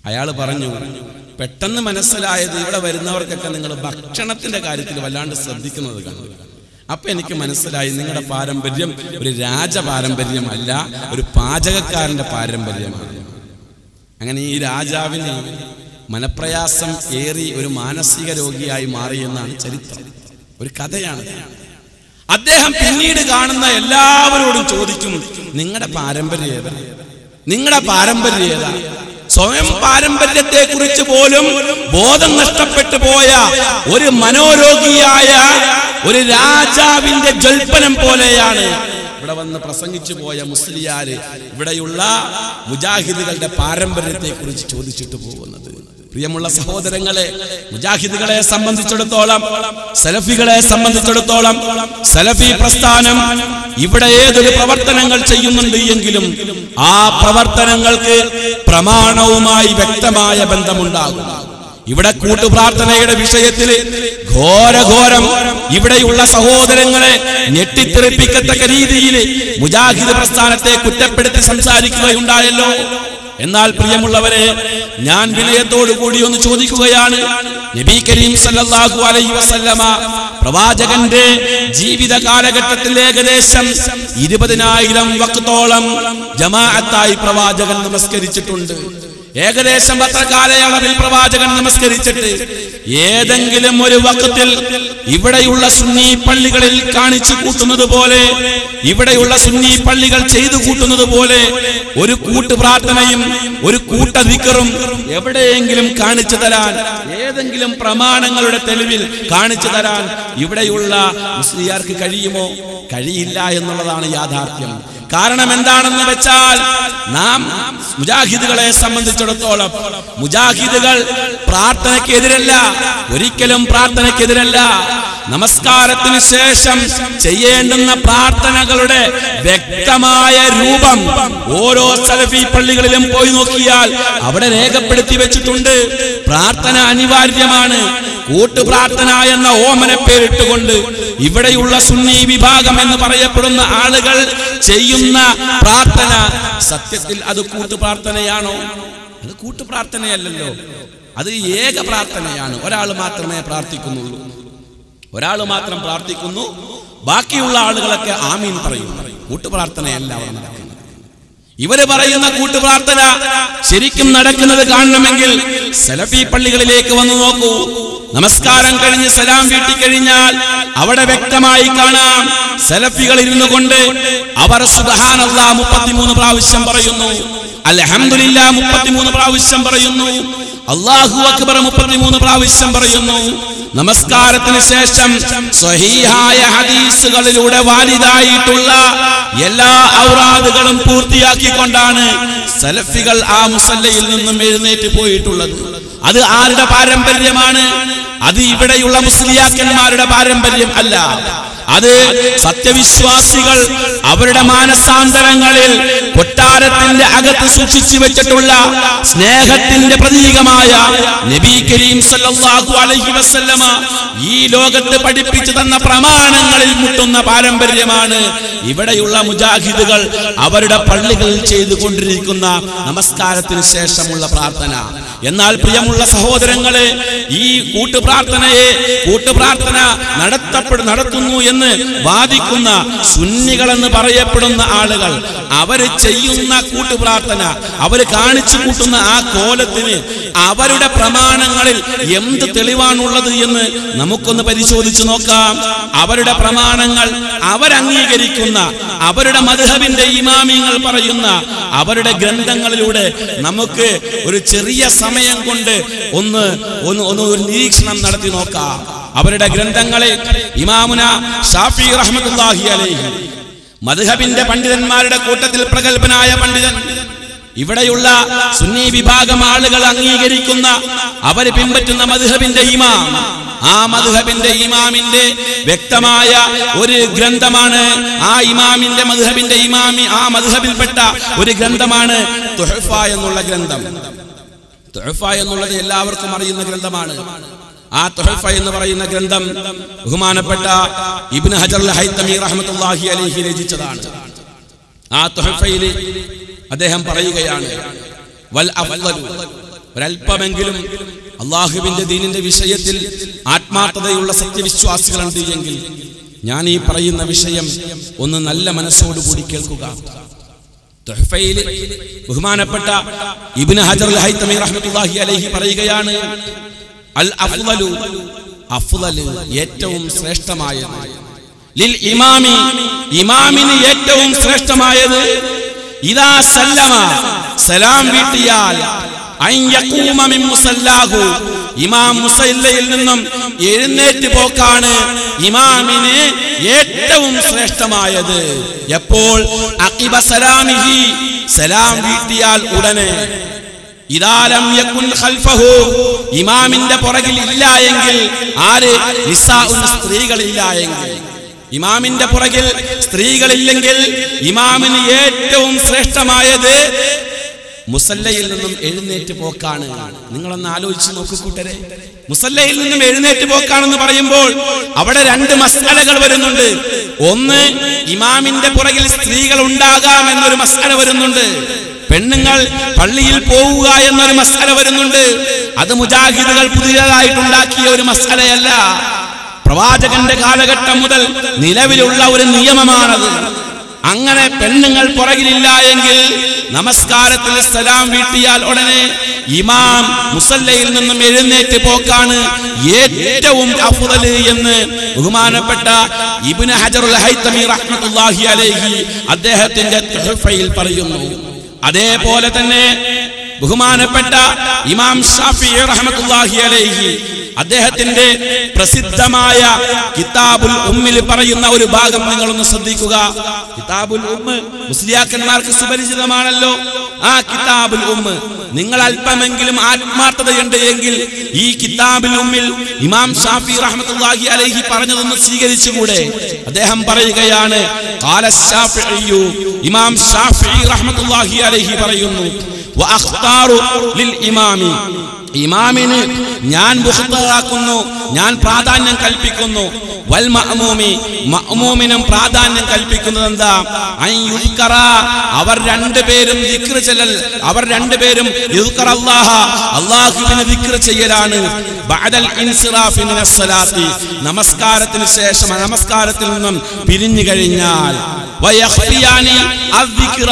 അയാൾ പറഞ്ഞു, പെട്ടെന്ന് മനസ്സിലായത് ഇവിടെ വരുന്നവർക്കൊക്കെ നിങ്ങൾ ഭക്ഷണത്തിന്റെ കാര്യത്തിൽ വല്ലാണ്ട് ശ്രദ്ധിക്കുന്നത് കാണുക. അപ്പൊ എനിക്ക് മനസ്സിലായി നിങ്ങളുടെ പാരമ്പര്യം ഒരു രാജപാരമ്പര്യം അല്ല, ഒരു പാചകക്കാരന്റെ പാരമ്പര്യമാണ്. അങ്ങനെ ഈ രാജാവിന് മനപ്രയാസം ഏറി ഒരു മാനസിക രോഗിയായി മാറിയെന്നാണ് ചരിത്രം. ഒരു കഥയാണ്. അദ്ദേഹം പിന്നീട് കാണുന്ന എല്ലാവരോടും ചോദിക്കും, നിങ്ങളുടെ പാരമ്പര്യം ഏതാ, നിങ്ങളുടെ പാരമ്പര്യം ഏതാ? സ്വയം പാരമ്പര്യത്തെ കുറിച്ച് പോലും ബോധം നഷ്ടപ്പെട്ടു പോയ ഒരു മനോരോഗിയായ ഒരു രാജാവിന്റെ ജൽപ്പനം പോലെയാണ് ഇവിടെ വന്ന് പ്രസംഗിച്ചു പോയ മുസ്ലിയാര് ഇവിടെയുള്ള മുജാഹിദുകളുടെ പാരമ്പര്യത്തെ കുറിച്ച് ചോദിച്ചിട്ട് പോകുന്നത്. പ്രിയമുള്ള സഹോദരങ്ങളെ, മുജാഹിദുകളെ സംബന്ധിച്ചിടത്തോളം, സലഫികളെ സംബന്ധിച്ചിടത്തോളം, സലഫി പ്രസ്ഥാനം ഇവിടെ ഏതൊരു പ്രവർത്തനങ്ങൾ ചെയ്യുന്നുണ്ട് എങ്കിലും ആ പ്രവർത്തനങ്ങൾക്ക് പ്രമാണവുമായി വ്യക്തമായ ബന്ധമുണ്ടാകും. ഇവിടെ കൂട്ടുപ്രാർത്ഥനയുടെ വിഷയത്തിൽ ഘോരഘോരം ഇവിടെയുള്ള സഹോദരങ്ങളെ ഞെട്ടിത്തെറിപ്പിക്കത്തക്ക രീതിയിൽ മുജാഹിദ് പ്രസ്ഥാനത്തെ കുറ്റപ്പെടുത്തി സംസാരിക്കുകയുണ്ടായല്ലോ. എന്നാൽ പ്രിയമുള്ളവരെ, ഞാൻ വിനയത്തോടു കൂടി ഒന്ന് ചോദിക്കുകയാണ്. നബി കരീം സല്ലല്ലാഹു അലൈഹി വസല്ലമ പ്രവാചകന്റെ ജീവിത കാലഘട്ടത്തിൽ ഏകദേശം 20,000 വഖ്തോളം ജമാഅത്തായി പ്രവാചകൻ നമസ്കരിച്ചിട്ടുണ്ട്. ഏകദേശം അത്ര കാലയളവിൽ പ്രവാചകൻ നമസ്കരിച്ചിട്ട് ഏതെങ്കിലും ഒരു വഖത്തിൽ ഇവിടെയുള്ള സുന്നി പള്ളികളിൽ കാണിച്ചു കൂട്ടുന്നത് പോലെ, ഇവിടെയുള്ള സുന്നി പള്ളികൾ ചെയ്തു കൂട്ടുന്നത് പോലെ ഒരു കൂട്ടു പ്രാർത്ഥനയും ഒരു കൂട്ട ദിക്റും എവിടെയെങ്കിലും കാണിച്ചു തരാൻ, ഏതെങ്കിലും പ്രമാണങ്ങളുടെ തെളിവിൽ കാണിച്ചു തരാൻ ഇവിടെയുള്ള മുസ്ലിയാർക്ക് കഴിയുമോ? കഴിയില്ല എന്നുള്ളതാണ് യാഥാർത്ഥ്യം. കാരണം എന്താണെന്ന് വെച്ചാൽ, നാം മുജാഹിദുകളെ സംബന്ധിച്ചിടത്തോളം മുജാഹിദുകൾ പ്രാർത്ഥനയ്ക്കെതിരല്ല, ഒരിക്കലും പ്രാർത്ഥനയ്ക്കെതിരല്ല. നമസ്കാരത്തിന് ശേഷം ചെയ്യേണ്ടുന്ന പ്രാർത്ഥനകളുടെ വ്യക്തമായ രൂപം ഓരോ സലഫി പള്ളികളിലും പോയി നോക്കിയാൽ അവിടെ രേഖപ്പെടുത്തി വെച്ചിട്ടുണ്ട്. പ്രാർത്ഥന അനിവാര്യമാണ്. കൂട്ടുപ്രാർത്ഥന എന്ന ഓമന പേരിട്ടുകൊണ്ട് ഇവിടെയുള്ള സുന്നി വിഭാഗം എന്ന് പറയപ്പെടുന്ന ആളുകൾ ചെയ്യുന്ന പ്രാർത്ഥന സത്യത്തിൽ അത് കൂട്ടുപ്രാർത്ഥനയാണോ? അത് കൂട്ടുപ്രാർത്ഥനയല്ലല്ലോ, അത് ഏക പ്രാർത്ഥനയാണ്. ഒരാൾ മാത്രമേ പ്രാർത്ഥിക്കുന്നുള്ളൂ, ഒരാൾ മാത്രം പ്രാർത്ഥിക്കുന്നു, ബാക്കിയുള്ള ആളുകളൊക്കെ ആമീൻ പറയുന്നു. കൂട്ടുപ്രാർത്ഥനയല്ല അവർ നടക്കുന്നത്. ഇവര് പറയുന്ന കൂട്ടുപ്രാർത്ഥന ശരിക്കും നടക്കുന്നത് കാണണമെങ്കിൽ സലഫി പള്ളികളിലേക്ക് വന്നു നോക്കൂ. നമസ്കാരം കഴിഞ്ഞ് സലാം വീട്ടിക്കഴിഞ്ഞാൽ അവിടെ വ്യക്തമായി കാണാം, സലഫികൾ ഇരുന്നു കൊണ്ട് അവർ സുബ്ഹാനല്ലാഹ് 33 പ്രാവശ്യം പറയുന്നു, അൽഹംദുലില്ലാഹ് 33 പ്രാവശ്യം പറയുന്നു, അല്ലാഹു അക്ബർ 33 പ്രാവശ്യം പറയുന്നു. നമസ്കാരത്തിന് ശേഷം സ്വഹീഹായ ഹദീസുകളിലൂടെ വാലിദായിട്ടുള്ള എല്ലാ ഔറാദുകളും പൂർത്തിയാക്കിക്കൊണ്ടാണ് സലഫികൾ ആ മുസല്ലയിൽ നിന്നും എഴുന്നേറ്റ് പോയിട്ടുള്ളത്. അത് ആരുടെ പാരമ്പര്യമാണ്? അത് ഇവിടെയുള്ള മുസ്ലിയാക്കന്മാരുടെ പാരമ്പര്യം അല്ല. അത് സത്യവിശ്വാസികൾ അവരുടെ മാനസാന്തരങ്ങളിൽ കൊട്ടാരത്തിന്റെ അകത്ത് സൂക്ഷിച്ചു വെച്ചിട്ടുള്ള സ്നേഹത്തിന്റെ പ്രതീകമായ നബി കരീം സല്ലല്ലാഹു അലൈഹി വസല്ലമ ഈ ലോകത്ത് പഠിപ്പിച്ചു തന്ന പ്രമാണങ്ങളിൽ മുട്ടുന്ന പാരമ്പര്യമാണ് ഇവിടെയുള്ള മുജാഹിദുകൾ അവരുടെ പള്ളികളിൽ ചെയ്തുകൊണ്ടിരിക്കുന്ന നമസ്കാരത്തിന് ശേഷമുള്ള പ്രാർത്ഥന. എന്നാൽ പ്രിയമുള്ള സഹോദരങ്ങളെ, ഈ കൂട്ടുപ്രാർത്ഥന നടത്തുന്നു എന്ന് വാദിക്കുന്ന സുന്നികളെന്ന് പറയപ്പെടുന്ന ആളുകൾ അവര് ചെയ്യുന്ന കൂട്ടുപ്രാർത്ഥന, അവര് കാണിച്ചു കൂട്ടുന്ന ആ കോലത്തിന് അവരുടെ പ്രമാണങ്ങളിൽ എന്ത് തെളിവാണുള്ളത് എന്ന് നമുക്കൊന്ന് പരിശോധിച്ചു നോക്കാം. അവരുടെ പ്രമാണങ്ങൾ അവരംഗീകരിക്കുന്ന, അവരുടെ മദ്ഹബിന്റെ ഇമാമിങ്ങൾ പറയുന്ന അവരുടെ ഗ്രന്ഥങ്ങളിലൂടെ നമുക്ക് ഒരു ചെറിയ സമയം കൊണ്ട് ഒന്ന് ഒരു നിരീക്ഷണം നടത്തി നോക്കാം. അവരുടെ ഗ്രന്ഥങ്ങളെ ഇമാമുന ഷാഫി റഹ്മത്തുള്ളാഹി അലൈഹി, മദ്ഹബിന്റെ പണ്ഡിതന്മാരുടെ കൂട്ടത്തിൽ പ്രഗൽഭനായ പണ്ഡിതൻ, ഇവിടെയുള്ള സുന്നി വിഭാഗം ആളുകൾ അംഗീകരിക്കുന്ന, അവർ പിൻപറ്റുന്ന മദ്ഹബിന്റെ ഇമാം, ആ മദ്ഹബിന്റെ ഇമാമിന്റെ വ്യക്തമായ ഒരു ഗ്രന്ഥമാണ്, ആ ഇമാമിന്റെ മദ്ഹബിന്റെ ആ മദ്ഹബിൽപ്പെട്ട ഒരു ഗ്രന്ഥമാണ് തുഹ്ഫ എന്നുള്ള ഗ്രന്ഥം. തുഹ്ഫ എന്നുള്ളത് എല്ലാവർക്കും അറിയുന്ന ഗ്രന്ഥമാണ്. ആ തുഹ്ഫ എന്ന് പറയുന്ന ഗ്രന്ഥം ബഹുമാനപ്പെട്ട ഇബ്നു ഹജർ അൽ ഹൈതമി റഹ്മത്തുള്ളാഹി അലൈഹി രചിച്ചതാണ്. ആ തുഹ്ഫയിൽ അദ്ദേഹം പറയുകയാണ്, വൽ അഫ്ളു, ഒരൽപ്പമെങ്കിലും അള്ളാഹുവിന്റെ ദീനിന്റെ വിഷയത്തിൽ ആത്മാർത്ഥതയുള്ള സത്യവിശ്വാസികളുണ്ട് എങ്കിൽ ഞാൻ ഈ പറയുന്ന വിഷയം ഒന്ന് നല്ല മനസ്സോടുകൂടി കേൾക്കുക. തുഹ്ഫയിൽ ബഹുമാനപ്പെട്ട ഇബ്നു ഹജർ അൽ ഹൈതമി റഹ്മത്തുള്ളാഹി അലൈഹി പറയുകയാണ്, അൽ അഫ്ളു, അഫ്ളല് ഏറ്റവും ശ്രേഷ്ഠമായത്, ലിൽ ഇമാമി, ഇമാമിന് ഏറ്റവും ശ്രേഷ്ഠമായത്, ഇദാ സല്ലമ, സലാം വീട്ടിയാൽ, അൻ യഖൂമ മിൻ മുസല്ലാഹു, ഇമാം മുസല്ലയിൽ നിന്നും എഴുന്നേറ്റ് പോക്കാണ് ഇമാമിന് ഏറ്റവും ശ്രേഷ്ഠമായത്. എപ്പോൾ? അഖിബ സലാമിഹി, സലാം വീട്ടിയാൽ ഉടനെ. ഇദാ ലം യകുൻ ഖൽഫഹു, ഇമാമിന്റെ പുറകിൽ ഇല്ല എങ്കിൽ. ആര്? നിസാഉൻ, സ്ത്രീകളില്ല എങ്കിൽ. ഇമാമിന്റെ പുറകിൽ സ്ത്രീകളില്ലെങ്കിൽ ഇമാമിന് ഏറ്റവും ശ്രേഷ്ഠമായത് മുസല്ലയിൽ നിന്നും എഴുന്നേറ്റ് പോക്കാണ്. നിങ്ങളൊന്ന് ആലോചിച്ച് നോക്കൂ കൂട്ടരെ. മുസല്ലയിൽ നിന്നും എഴുന്നേറ്റ് പോക്കാണെന്ന് പറയുമ്പോൾ അവിടെ രണ്ട് മസ്അലകൾ വരുന്നുണ്ട്. ഒന്ന്, ഇമാമിന്റെ പുറകിൽ സ്ത്രീകൾ ഉണ്ടാകാം എന്നൊരു മസ്അല വരുന്നുണ്ട്. പെണ്ണുങ്ങൾ പള്ളിയിൽ പോവുക എന്നൊരു മസ്അല വരുന്നുണ്ട്. അത് മുജാഹിദുകൾ പുതിയതായിട്ടുണ്ടാക്കിയ ഒരു മസ്അലയല്ല. പ്രവാചകന്റെ കാലഘട്ടം മുതൽ നിലവിലുള്ള ഒരു നിയമമാണത്. അങ്ങനെ പെണ്ണുങ്ങൾ പുറകിലില്ല എങ്കിൽ നമസ്കാരത്തിൽ സലാം വീട്ടിയാൽ ഉടനെ ഇമാം മുസല്ലയിൽ നിന്നും എഴുന്നേറ്റ് പോക്കാണ് ഏറ്റവും അഫ്ളൽ എന്ന് ബഹുമാനപ്പെട്ട ഇബ്നു ഹജറുൽ ഹൈതമി റഹ്മത്തുള്ളാഹി അലൈഹി അദ്ദേഹത്തിന്റെ തുഹഫയിൽ പറയുന്നു. അതേപോലെ തന്നെ ബഹുമാനപ്പെട്ട ഇമാം ഷാഫിഈ റഹ്മത്തുള്ളാഹി അലൈഹി അദ്ദേഹത്തിന്റെ പ്രസിദ്ധമായ കിതാബുൽ ഉമ്മിൽ പറയുന്ന ഒരു ഭാഗം നിങ്ങളൊന്ന് ശ്രദ്ധിക്കുക. കിതാബുൽ ഉമ്മ് മുസ്ലിയാക്കന്മാർക്ക് സുപരിചിതമാണല്ലോ. ആ കിതാബുൽ ഉമ്മ് നിങ്ങൾ അല്പമെങ്കിലും ആത്മാർത്ഥതയുണ്ട് എങ്കിൽ ഈ കിതാബുൽ ഉമ്മിൽ ഇമാം ഷാഫിഈ റഹ്മത്തുള്ളാഹി അലൈഹി പറഞ്ഞതൊന്ന് സ്വീകരിച്ചുകൂടെ? അദ്ദേഹം പറയുകയാണ്, ഖാല ശാഫിഈ, ഇമാം ഷാഫിഈ റഹ്മത്തുള്ളാഹി അലൈഹി പറയുന്നു, വഅഖ്താറു ലിൽ ഇമാമി, ഇമാമിന് ഞാൻ മുഖ്തറാക്കുന്നു, ഞാൻ പ്രാധാന്യം കൽപ്പിക്കുന്നു. വൽ മഅ്മൂമി, മഅ്മൂമിനും പ്രാധാന്യം കൽപ്പിക്കുന്നത് എന്താ? അൻയുദ്കറ, അവർ രണ്ടുപേരും ദിക്ർ ചൊല്ലൽ, അവർ രണ്ടുപേരും യുദ്കറല്ലാഹ, അല്ലാഹുവിനെ ദിക്ർ ചെയ്യലാണ്. ബഅദൽ ഇൻസിറാഫി മിനസ് സലാത്തി, നമസ്കാരത്തിന് ശേഷം നമസ്കാരത്തിൽ നിന്നും പിരിഞ്ഞു കഴിഞ്ഞാൽ. വയഖ്ഫിയാനി അദ്ദിക്റ,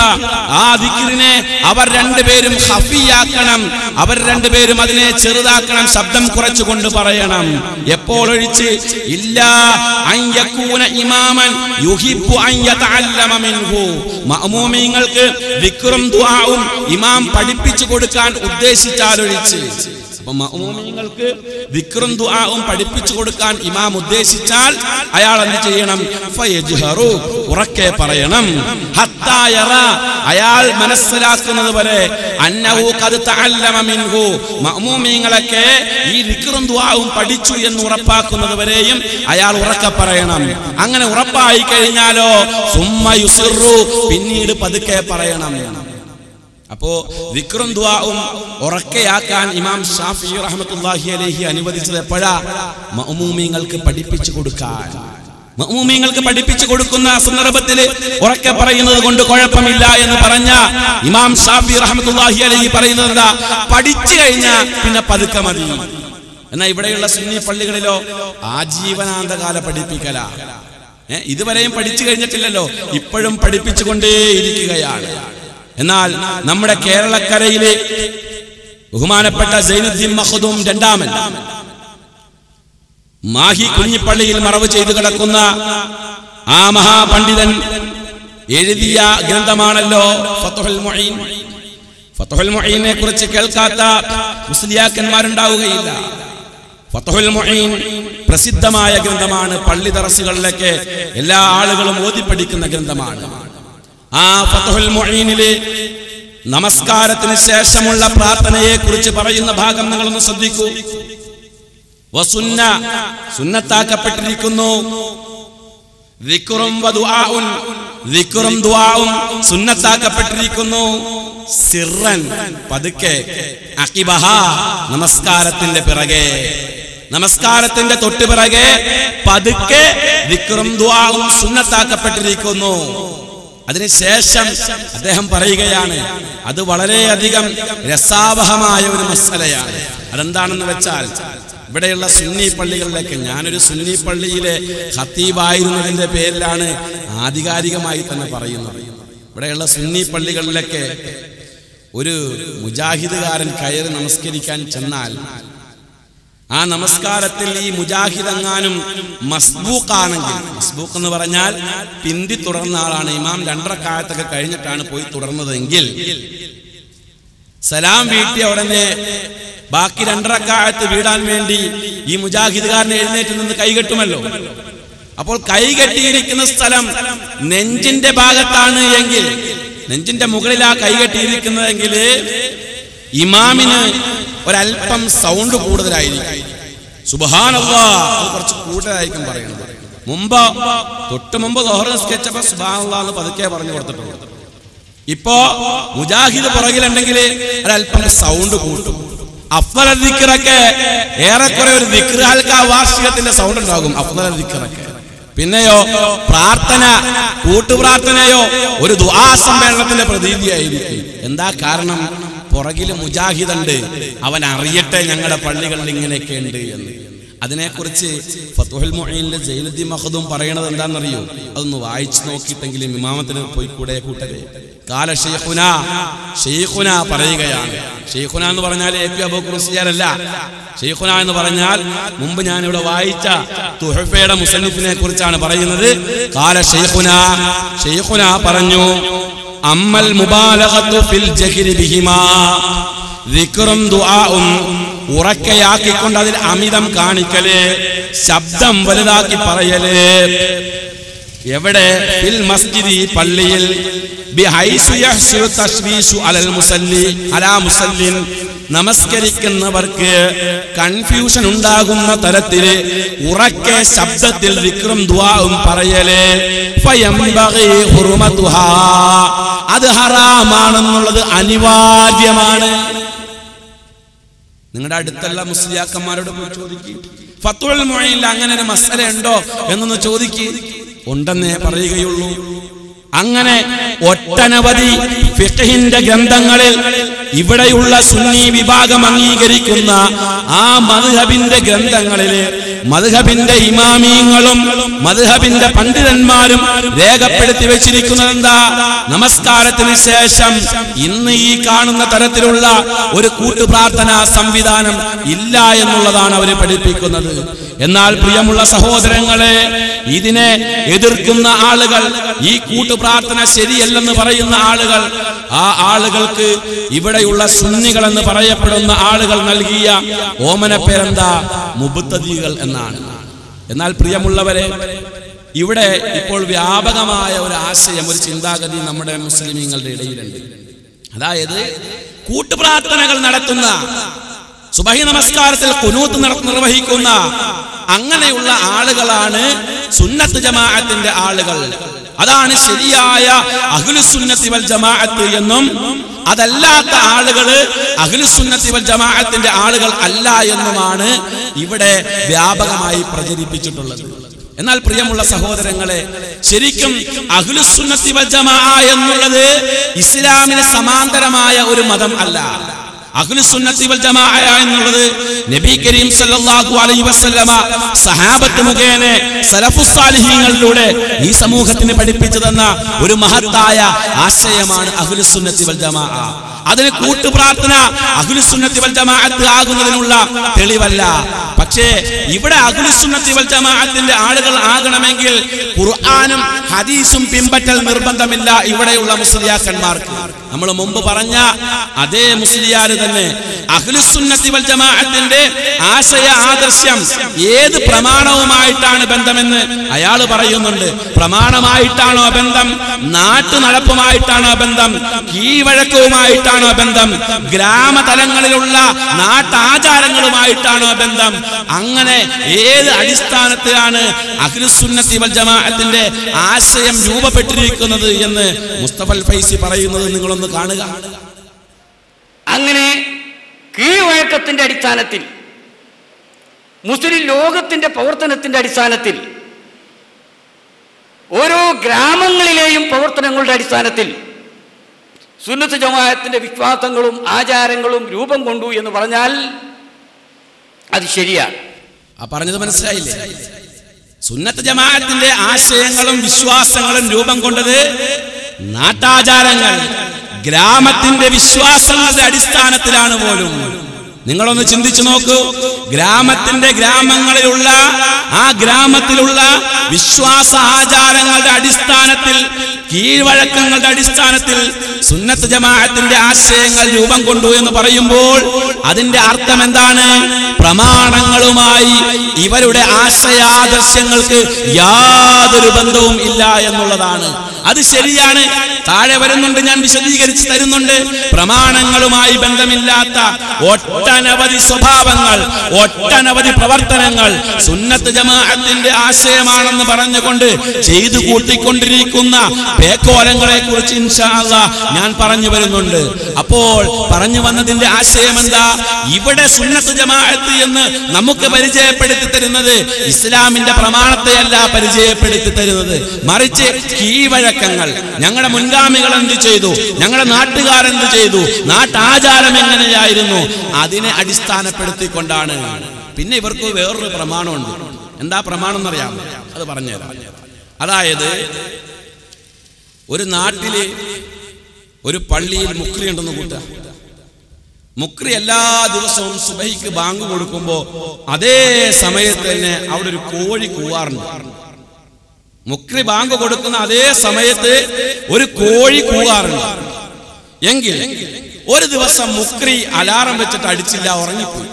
ആ ദിക്റിനെ അവർ രണ്ടുപേരും ഖഫിയാക്കണം, അവർ രണ്ടുപേരും അതിനെ ചെറുതാക്കണം, ശബ്ദം കുറച്ചുകൊണ്ട് പറയണം. എപ്പോൾ ഒഴിച്ച്? ഇല്ലാ അൻ യകൂന ഇമാമൻ യുഹിബ്ബു അൻ യതഅല്ലമ മിൻഹു, മഅ്മൂമീങ്ങൾക്ക് ദിക്റും ദുആഉം ഇമാം പഠിപ്പിച്ചു കൊടുക്കാൻ ഉദ്ദേശിച്ചാൽ ഒഴിച്ച്. അപ്പോൾ മഅ്മൂമീങ്ങൾക്ക് ദിക്റും ദുആഉം പഠിപ്പിച്ചു കൊടുക്കാൻ ഇമാം ഉദ്ദേശിച്ചാൽ അയാൾ എന്ത് ചെയ്യണം? ഫയജ്ഹറു, ഉറക്കെ പറയണം. ഹത്താ യറ, അയാൾ മനസ്സിലാക്കുന്നത് വരെ. അന്നഹു ഖദ് തഅല്ലമ മിൻഹു, മഅ്മൂമീങ്ങളൊക്കെ ഈ ദിക്റും ദുആഉം പഠിച്ചു എന്ന് ഉറപ്പാക്കുന്നത് വരെയും അയാൾ ഉറക്കെ പറയണം. അങ്ങനെ ഉറപ്പായി കഴിഞ്ഞാലോ സുമ്മ യുസിറു, പിന്നീട് പതുക്കെ പറയണം. അപ്പോ ദിക്റും ദുആഉം ഉറക്കെയാക്കാൻ ഇമാം ഷാഫിഈ റഹ്മത്തുള്ളാഹി അലൈഹി അനുവദിച്ചത് എപ്പോഴാ? മഅ്മൂമീങ്ങൾക്ക് പഠിപ്പിച്ചു കൊടുക്കാൻ. മഅ്മൂമീങ്ങൾക്ക് പഠിപ്പിച്ചു കൊടുക്കുന്ന സന്ദർഭത്തിൽ ഉറക്കെ പറയുന്നത് കൊണ്ട് കുഴപ്പമില്ല എന്ന് പറഞ്ഞ ഇമാം ഷാഫിഈ റഹ്മത്തുള്ളാഹി അലൈഹി പറയുന്നത് എന്താ? പഠിച്ചു കഴിഞ്ഞാൽ പിന്നെ പതുക്കെ മതി. എന്നാൽ ഇവിടെയുള്ള സുന്നി പള്ളികളിലോ ആജീവനാന്തകാല പഠിപ്പിക്കല. ഇതുവരെയും പഠിച്ചു കഴിഞ്ഞിട്ടില്ലല്ലോ, ഇപ്പോഴും പഠിപ്പിച്ചുകൊണ്ടേയിരിക്കുകയാണ്. എന്നാൽ നമ്മുടെ കേരളക്കരയിലെ ബഹുമാനപ്പെട്ട സൈനുദ്ദീൻ മഖ്ദൂം രണ്ടാമൻ, മാഹി കുഞ്ഞിപ്പള്ളിയിൽ മറവ് ചെയ്തു കിടക്കുന്ന ആ മഹാപണ്ഡിതൻ എഴുതിയ ഗ്രന്ഥമാണല്ലോ ഫത്ഹുൽ മുഈൻ. ഫത്ഹുൽ മുഈനെ കുറിച്ച് കേൾക്കാത്ത മുസ്ലിയാക്കന്മാരുണ്ടാവുകയില്ല. ഫത്ഹുൽ മുഈൻ പ്രസിദ്ധമായ ഗ്രന്ഥമാണ്. പള്ളി ദർസുകളിലൊക്കെ എല്ലാ ആളുകളും ഓതി പഠിക്കുന്ന ഗ്രന്ഥമാണ്. ആ ഫത്ഹുൽ മുഈനിലെ നമസ്കാരത്തിന് ശേഷമുള്ള പ്രാർത്ഥനയെ കുറിച്ച് പറയുന്ന ഭാഗം നിങ്ങളൊന്ന് ശ്രദ്ധിക്കൂ. വസുന്ന, സുന്നത്താക്കപ്പെട്ടിരിക്കുന്നു. ദിക്റും വദുആഉൻ, ദിക്റും ദുആഉം സുന്നത്താക്കപ്പെട്ടിരിക്കുന്നു. സിർറൻ, പതുക്കെ. അഖിബഹ, നമസ്കാരത്തിന്റെ പിറകെ, നമസ്കാരത്തിന്റെ തൊട്ട് പിറകെ പതുക്കെ ദിക്റും ദുആഉം സുന്നത്താക്കപ്പെട്ടിരിക്കുന്നു. അതിനുശേഷം അദ്ദേഹം പറയുകയാണ്, അത് വളരെയധികം രസാവഹമായ ഒരു മസലയാണ്. അതെന്താണെന്ന് വെച്ചാൽ, ഇവിടെയുള്ള സുന്നി പള്ളികളിലൊക്കെ, ഞാനൊരു സുന്നി പള്ളിയിലെ ഖത്തീബായിരുന്നതിന്റെ പേരിലാണ് ആധികാരികമായി തന്നെ പറയുന്നത്. ഇവിടെയുള്ള സുന്നി പള്ളികളിലൊക്കെ ഒരു മുജാഹിദുകാരൻ കയറി നമസ്കരിക്കാൻ ചെന്നാൽ ആ നമസ്കാരത്തിൽ ഈ മുജാഹിദെങ്ങാനും മസ്ബൂഖാണെങ്കിൽ, മസ്ബൂഖ് എന്ന് പറഞ്ഞാൽ പിന്തി തുടർന്ന ആളാണ്, ഇമാം 2 റക്അത്തൊക്കെ കഴിഞ്ഞിട്ടാണ് പോയി തുടർന്നതെങ്കിൽ, സലാം വീട്ടിയ ഉടനെ ബാക്കി 2 റക്അത്ത് വീടാൻ വേണ്ടി ഈ മുജാഹിദുകാരനെ എഴുന്നേറ്റ് നിന്ന് കൈകെട്ടുമല്ലോ. അപ്പോൾ കൈ കെട്ടിയിരിക്കുന്ന സ്ഥലം നെഞ്ചിന്റെ ഭാഗത്താണ് എങ്കിൽ, നെഞ്ചിന്റെ മുകളിലാ കൈ കെട്ടിയിരിക്കുന്നതെങ്കിൽ ഇമാമിന് ഒരല്പം സൗണ്ട് കൂടുതലായിരിക്കും. സുബ്ഹാനല്ലാഹ് കുറച്ച് കൂടുതലായിരിക്കും പറയുന്നത്. തൊട്ട് മുമ്പ് ദുഹർ നിസ്കരിച്ചപ്പോൾ സുബ്ഹാനല്ലാഹ് എന്ന് പതുക്കെ പറഞ്ഞു കൊടുത്തിട്ടുണ്ട്. ഇപ്പോ മുജാഹിദ് പുറകിലുണ്ടെങ്കിൽ ഒരല്പം സൗണ്ട് കൂട്ടും. അഫ്ളൽ ദിക്റൊക്കെ ഏറെക്കുറെ ഒരു ദിക്ർ ഹൽക്ക വാർഷികത്തിന്റെ സൗണ്ട് ഉണ്ടാകും. അഫ്ളൽ ദിക്റൊക്കെ പിന്നെയോ പ്രാർത്ഥന, കൂട്ടുപ്രാർത്ഥനയോ ഒരു ദുആ സമ്മേളനത്തിന്റെ പ്രതീതിയായിരിക്കും. എന്താ കാരണം? പുറകില് മുജാഹിദുണ്ട്, അവൻ അറിയട്ടെ ഞങ്ങളുടെ പള്ളികളിൽ ഇങ്ങനെയൊക്കെ ഉണ്ട് എന്ന്. അതിനെക്കുറിച്ച് ഫത്ഹുൽ മുഈനിലെ ജൈനുദ്ദീൻ മഖ്ദൂം പറയണത് എന്താണെന്നറിയോ? അതൊന്ന് വായിച്ചു നോക്കിയിട്ടെങ്കിലും ഇമാമത്തിന് പോയി കൂടെ കൂട്ടരെ. കാല ഷെയ്ഖുന പറയുകയാണ്. ഷെയ്ഖുന എന്ന് പറഞ്ഞാൽ എ പി അബൂബക്കർ മുസ്ലിയാരല്ല. ഷെയ്ഖുന എന്ന് പറഞ്ഞാൽ മുമ്പ് ഞാൻ ഇവിടെ വായിച്ച തുഹഫയുടെ മുസന്നിഫിനെ കുറിച്ചാണ് പറയുന്നത്. കാല ഷെയ്ഖുന പറഞ്ഞു, അമ്മൽ മുബാലഗതു ഫിൽ ജഹ്രി ബിഹിമാ, ദിക്റും ദുആഉം ഉറക്കയാക്കിക്കൊണ്ട് അതിൽ അമിതം കാണിക്കല്, ശബ്ദം വലുതാക്കി പറയല്. എവിടെ? ഫിൽ മസ്ജിദി, പള്ളിയിൽ. ബിഹൈസു യഹ്സുലു തശ്വീശു അലൽ മുസല്ലി, അലാ മുസല്ലിൻ, നമസ്കരിക്കുന്നവർക്ക് കൺഫ്യൂഷൻ ഉണ്ടാകുന്ന തരത്തിൽ ഉറക്കെ ശബ്ദത്തിൽ ദിക്റും ദുആഉം പറയല്. ഫയംബഗി ഹുർമതുഹാ, അത് ഹറാമാണെന്നുള്ളത് അനിവാര്യമാണ്. നിങ്ങളുടെ അടുത്തുള്ള മുസ്ലിയാക്കന്മാരോട് പോയി ചോദിക്കുക, ഫത്ഹുൽ മുഈനിൽ അങ്ങനെ ഒരു മസല ഉണ്ടോ എന്നൊന്ന് ചോദിക്കുക. ഉണ്ടെന്നേ പറയുകയുള്ളൂ. അങ്ങനെ ഒട്ടനവധി ഫിഖ്ഹിന്റെ ഗ്രന്ഥങ്ങളിൽ ഇവിടെയുള്ള സുന്നി വിഭാഗം അംഗീകരിക്കുന്ന ആ മദ്ഹബിന്റെ ഗ്രന്ഥങ്ങളിൽ മദ്ഹബിന്റെ ഇമാമീങ്ങളും മദ്ഹബിന്റെ പണ്ഡിതന്മാരും രേഖപ്പെടുത്തി വെച്ചിരിക്കുന്നത് എന്താ? നമസ്കാരത്തിന് ശേഷം ഇന്ന് ഈ കാണുന്ന തരത്തിലുള്ള ഒരു കൂട്ടുപ്രാർത്ഥനാ സംവിധാനം ഇല്ല എന്നുള്ളതാണ് അവർ പഠിപ്പിക്കുന്നത്. എന്നാൽ പ്രിയമുള്ള സഹോദരങ്ങളെ, ഇതിനെ എതിർക്കുന്ന ആളുകൾ, ഈ കൂട്ടുപ്രാർത്ഥന ശരിയല്ലെന്ന് പറയുന്ന ആളുകൾ, ആ ആളുകൾക്ക് ഇവിടെയുള്ള സുന്നികൾ എന്ന് പറയപ്പെടുന്ന ആളുകൾ നൽകിയ ഓമന പേരെന്താ? മുബ്തദികൾ എന്നാണ്. എന്നാൽ പ്രിയമുള്ളവരെ, ഇവിടെ ഇപ്പോൾ വ്യാപകമായ ഒരു ആശയം, ഒരു ചിന്താഗതി നമ്മുടെ മുസ്ലിമീങ്ങളുടെ ഇടയിലുണ്ട്. അതായത് കൂട്ടുപ്രാർത്ഥനകൾ നടത്തുന്ന, സുബഹി നമസ്കാരത്തിൽ ഖുനൂത്ത് നിർവഹിക്കുന്ന അങ്ങനെയുള്ള ആളുകളാണ് സുന്നത്ത് ജമാഅത്തിന്റെ ആളുകൾ. അതാണ് ശരിയായ അഹ്ലുസുന്നത്തി വൽ ജമാഅത്ത് എന്നും അതല്ലാത്ത ആളുകള് അഹ്ലുസുന്നത്തി വൽ ജമാഅത്തിന്റെ ആളുകൾ അല്ല എന്നുമാണ് ഇവിടെ വ്യാപകമായി പ്രചരിപ്പിച്ചിട്ടുള്ളത്. എന്നാൽ പ്രിയമുള്ള സഹോദരങ്ങളെ, ശരിക്കും അഹ്ലുസുന്നത്തി വൽ ജമാഅ എന്നുള്ളത് ഇസ്ലാമിന് സമാന്തരമായ ഒരു മതം അല്ല. അഹ്ലുസുന്നത്തി വൽ ജമാഅ എന്നുള്ളത് നബി കരീം സല്ലല്ലാഹു അലൈഹി വസല്ലമ സഹാബത്ത് മുഖേന സലഫുസ് സാലിഹീങ്ങളിലൂടെ ഈ സമൂഹത്തിന് പഠിപ്പിച്ചു തന്ന ഒരു മഹത്തായ ആശയമാണ് അഹ്ലുസുന്നത്തി വൽ ജമാഅ. അതിന് കൂട്ടുപ്രാർത്ഥന അഹ്ലുസുന്നത്തി വൽ ജമാഅത്ത് ആകുന്നതിനുള്ള തെളിവല്ല. പക്ഷേ ഇവിടെ അഹ്ലുസുന്നത്തി വൽ ജമാഅത്തിന്റെ ആളുകൾ ആകണമെങ്കിൽ ഖുർആനും ഹദീസും പിൻപറ്റൽ നിർബന്ധമില്ല ഇവിടെയുള്ള മുസ്ലിയാക്കന്മാർക്ക്. നമ്മൾ മുമ്പ് പറഞ്ഞ അതേ മുസ്ലിയാർ തന്നെ അഹ്ലുസുന്നത്തി വൽ ജമാഅത്തിന്റെ ആശയ ആദർശം ഏത് പ്രമാണവുമായിട്ടാണ് ബന്ധമെന്ന് അയാൾ പറയുന്നുണ്ട്. പ്രമാണമായിട്ടാണോ ബന്ധം? നാട്ടു നടപ്പുമായിട്ടാണോ ബന്ധം? കീഴ്വഴക്കവുമായിട്ടാണോ ബന്ധം? ഗ്രാമതലങ്ങളിലുള്ള നാട്ടാചാരങ്ങളുമായിട്ടാണോ ബന്ധം? അങ്ങനെ ഏത് അടിസ്ഥാനത്തിലാണ് അഹ്ലുസുന്നത്തി വൽ ജമാഅത്തിന്റെ ആശയം രൂപപ്പെട്ടിരിക്കുന്നത് എന്ന് മുസ്തഫൽ ഫൈസി പറയുന്നത് നിങ്ങളൊന്ന് കാണുക. അങ്ങനെ കീഴ്വഴക്കത്തിന്റെ അടിസ്ഥാനത്തിൽ, മുസ്ലിം ലോകത്തിന്റെ പ്രവർത്തനത്തിന്റെ അടിസ്ഥാനത്തിൽ, ഓരോ ഗ്രാമങ്ങളിലെയും പ്രവർത്തനങ്ങളുടെ അടിസ്ഥാനത്തിൽ സുന്നത്ത് ജമാഅത്തിന്റെ വിശ്വാസങ്ങളും ആചാരങ്ങളും രൂപം കൊണ്ടു എന്ന് പറഞ്ഞാൽ അത് ശരിയാണ്. ആ പറഞ്ഞത് മനസ്സിലായില്ലേ? സുന്നത്ത് ജമാഅത്തിന്റെ ആശയങ്ങളും വിശ്വാസങ്ങളും രൂപം കൊണ്ടത് നാട്ടാചാരങ്ങൾ, ഗ്രാമത്തിന്റെ വിശ്വാസങ്ങളുടെ അടിസ്ഥാനത്തിലാണ് പോലും. നിങ്ങളൊന്ന് ചിന്തിച്ചു നോക്കൂ. ഗ്രാമങ്ങളിലുള്ള ആ ഗ്രാമത്തിലുള്ള വിശ്വാസ ആചാരങ്ങളുടെ അടിസ്ഥാനത്തിൽ, കീഴ്വഴക്കങ്ങളുടെ അടിസ്ഥാനത്തിൽ സുന്നത്ത് ജമാഅത്തിന്റെ ആശയങ്ങൾ രൂപം കൊണ്ടു എന്ന് പറയുമ്പോൾ അതിന്റെ അർത്ഥം എന്താണ്? പ്രമാണങ്ങളുമായി ഇവരുടെ ആശയാദർശങ്ങൾക്ക് യാതൊരു ബന്ധവും ഇല്ല എന്നുള്ളതാണ്. അത് ശരിയാണ്. താഴെ വരുന്നുണ്ട്, ഞാൻ വിശദീകരിച്ച് തരുന്നുണ്ട്. പ്രമാണങ്ങളുമായി ബന്ധമില്ലാത്ത ഒട്ടനവധി സ്വഭാവങ്ങൾ, ഒട്ടനവധി പ്രവർത്തനങ്ങൾ സുന്നത്ത് ജമാഅത്തിന്റെ ആശയമാണെന്ന് പറഞ്ഞുകൊണ്ട് ചെയ്തു കൂട്ടിക്കൊണ്ടിരിക്കുന്ന പേക്കോലങ്ങളെ കുറിച്ച് ഇൻഷാ അല്ലാഹ് ഞാൻ പറഞ്ഞു വരുന്നുണ്ട്. അപ്പോൾ പറഞ്ഞു വന്നതിന്റെ ആശയം എന്താ? ഇവിടെ സുന്നത്ത് ജമാഅത്ത് എന്ന് നമുക്ക് പരിചയപ്പെടുത്തി തരുന്നത് ഇസ്ലാമിന്റെ പ്രമാണത്തെയല്ല പരിചയപ്പെടുത്തി തരുന്നത്, മറിച്ച് കീഴ്വഴക്കങ്ങൾ. ഞങ്ങളുടെ മുൻഗാമികൾ എന്ത് ചെയ്തു, ഞങ്ങളുടെ നാട്ടുകാരെന്ത് ചെയ്തു, നാട്ടാചാരം എങ്ങനെയായിരുന്നു, അതിനെ അടിസ്ഥാനപ്പെടുത്തിക്കൊണ്ടാണ്. പിന്നെ ഇവർക്ക് വേറൊരു പ്രമാണമുണ്ട്. എന്താ പ്രമാണം എന്നറിയാമോ? അത് പറഞ്ഞുതരാം. അതായത് ഒരു നാട്ടില് ഒരു പള്ളിയിൽ മുക്രി ഉണ്ടെന്ന് കൂട്ടാം. മുക്രി എല്ലാ ദിവസവും സുബഹിക്ക് ബാങ്ക് കൊടുക്കുമ്പോ അതേ സമയത്ത് തന്നെ അവിടെ ഒരു കോഴി കൂവാറുണ്ട്. മുക്രി ബാങ്ക് കൊടുക്കുന്ന അതേ സമയത്ത് ഒരു കോഴി കൂവാറുണ്ട്. എങ്കിൽ ഒരു ദിവസം മുക്രി അലാറം വെച്ചിട്ട് അടിച്ചില്ല, ഉറങ്ങിപ്പോയി.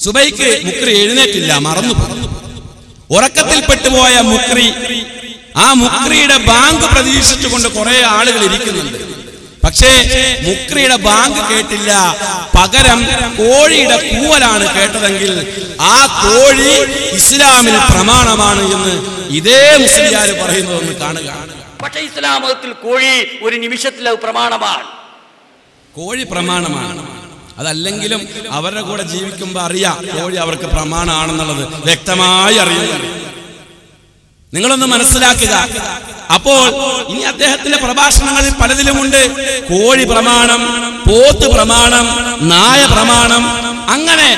സുബഹിക്ക് മുക്രി എഴുന്നേറ്റില്ല, മറന്നുപോയി. ഉറക്കത്തിൽപ്പെട്ടുപോയ മുക്രി, ആ മുക്രിയുടെ ബാങ്ക് പ്രതീക്ഷിച്ചുകൊണ്ട് കുറെ ആളുകൾ ഇരിക്കുന്നുണ്ട്. പക്ഷേ മുക്രിയുടെ ബാങ്ക് കേട്ടില്ല, പകരം കോഴിയുടെ കൂവലാണ് കേട്ടതെങ്കിൽ ആ കോഴി ഇസ്ലാമിൽ പ്രമാണമാണ് എന്ന് ഇതേ മുസ്ലിയാർ പറയുന്നതെന്ന് കാണുക. പക്ഷേ ഇസ്ലാം മതത്തിൽ കോഴി ഒരു നിമിഷത്തിൽ പ്രമാണമാണ്. കോഴി പ്രമാണമാണ്. അതല്ലെങ്കിലും അവരുടെ കൂടെ ജീവിക്കുമ്പോൾ അറിയാം കോഴി അവർക്ക് പ്രമാണമാണെന്നുള്ളത് വ്യക്തമായി അറിയുന്നു. നിങ്ങളൊന്ന് മനസ്സിലാക്കുക. അപ്പോൾ ഇനി അദ്ദേഹത്തിന്റെ പ്രഭാഷണങ്ങളിൽ പലതിലുമുണ്ട് കോഴി പ്രമാണം, പോത്ത് പ്രമാണം, നായ പ്രമാണം. അങ്ങനെ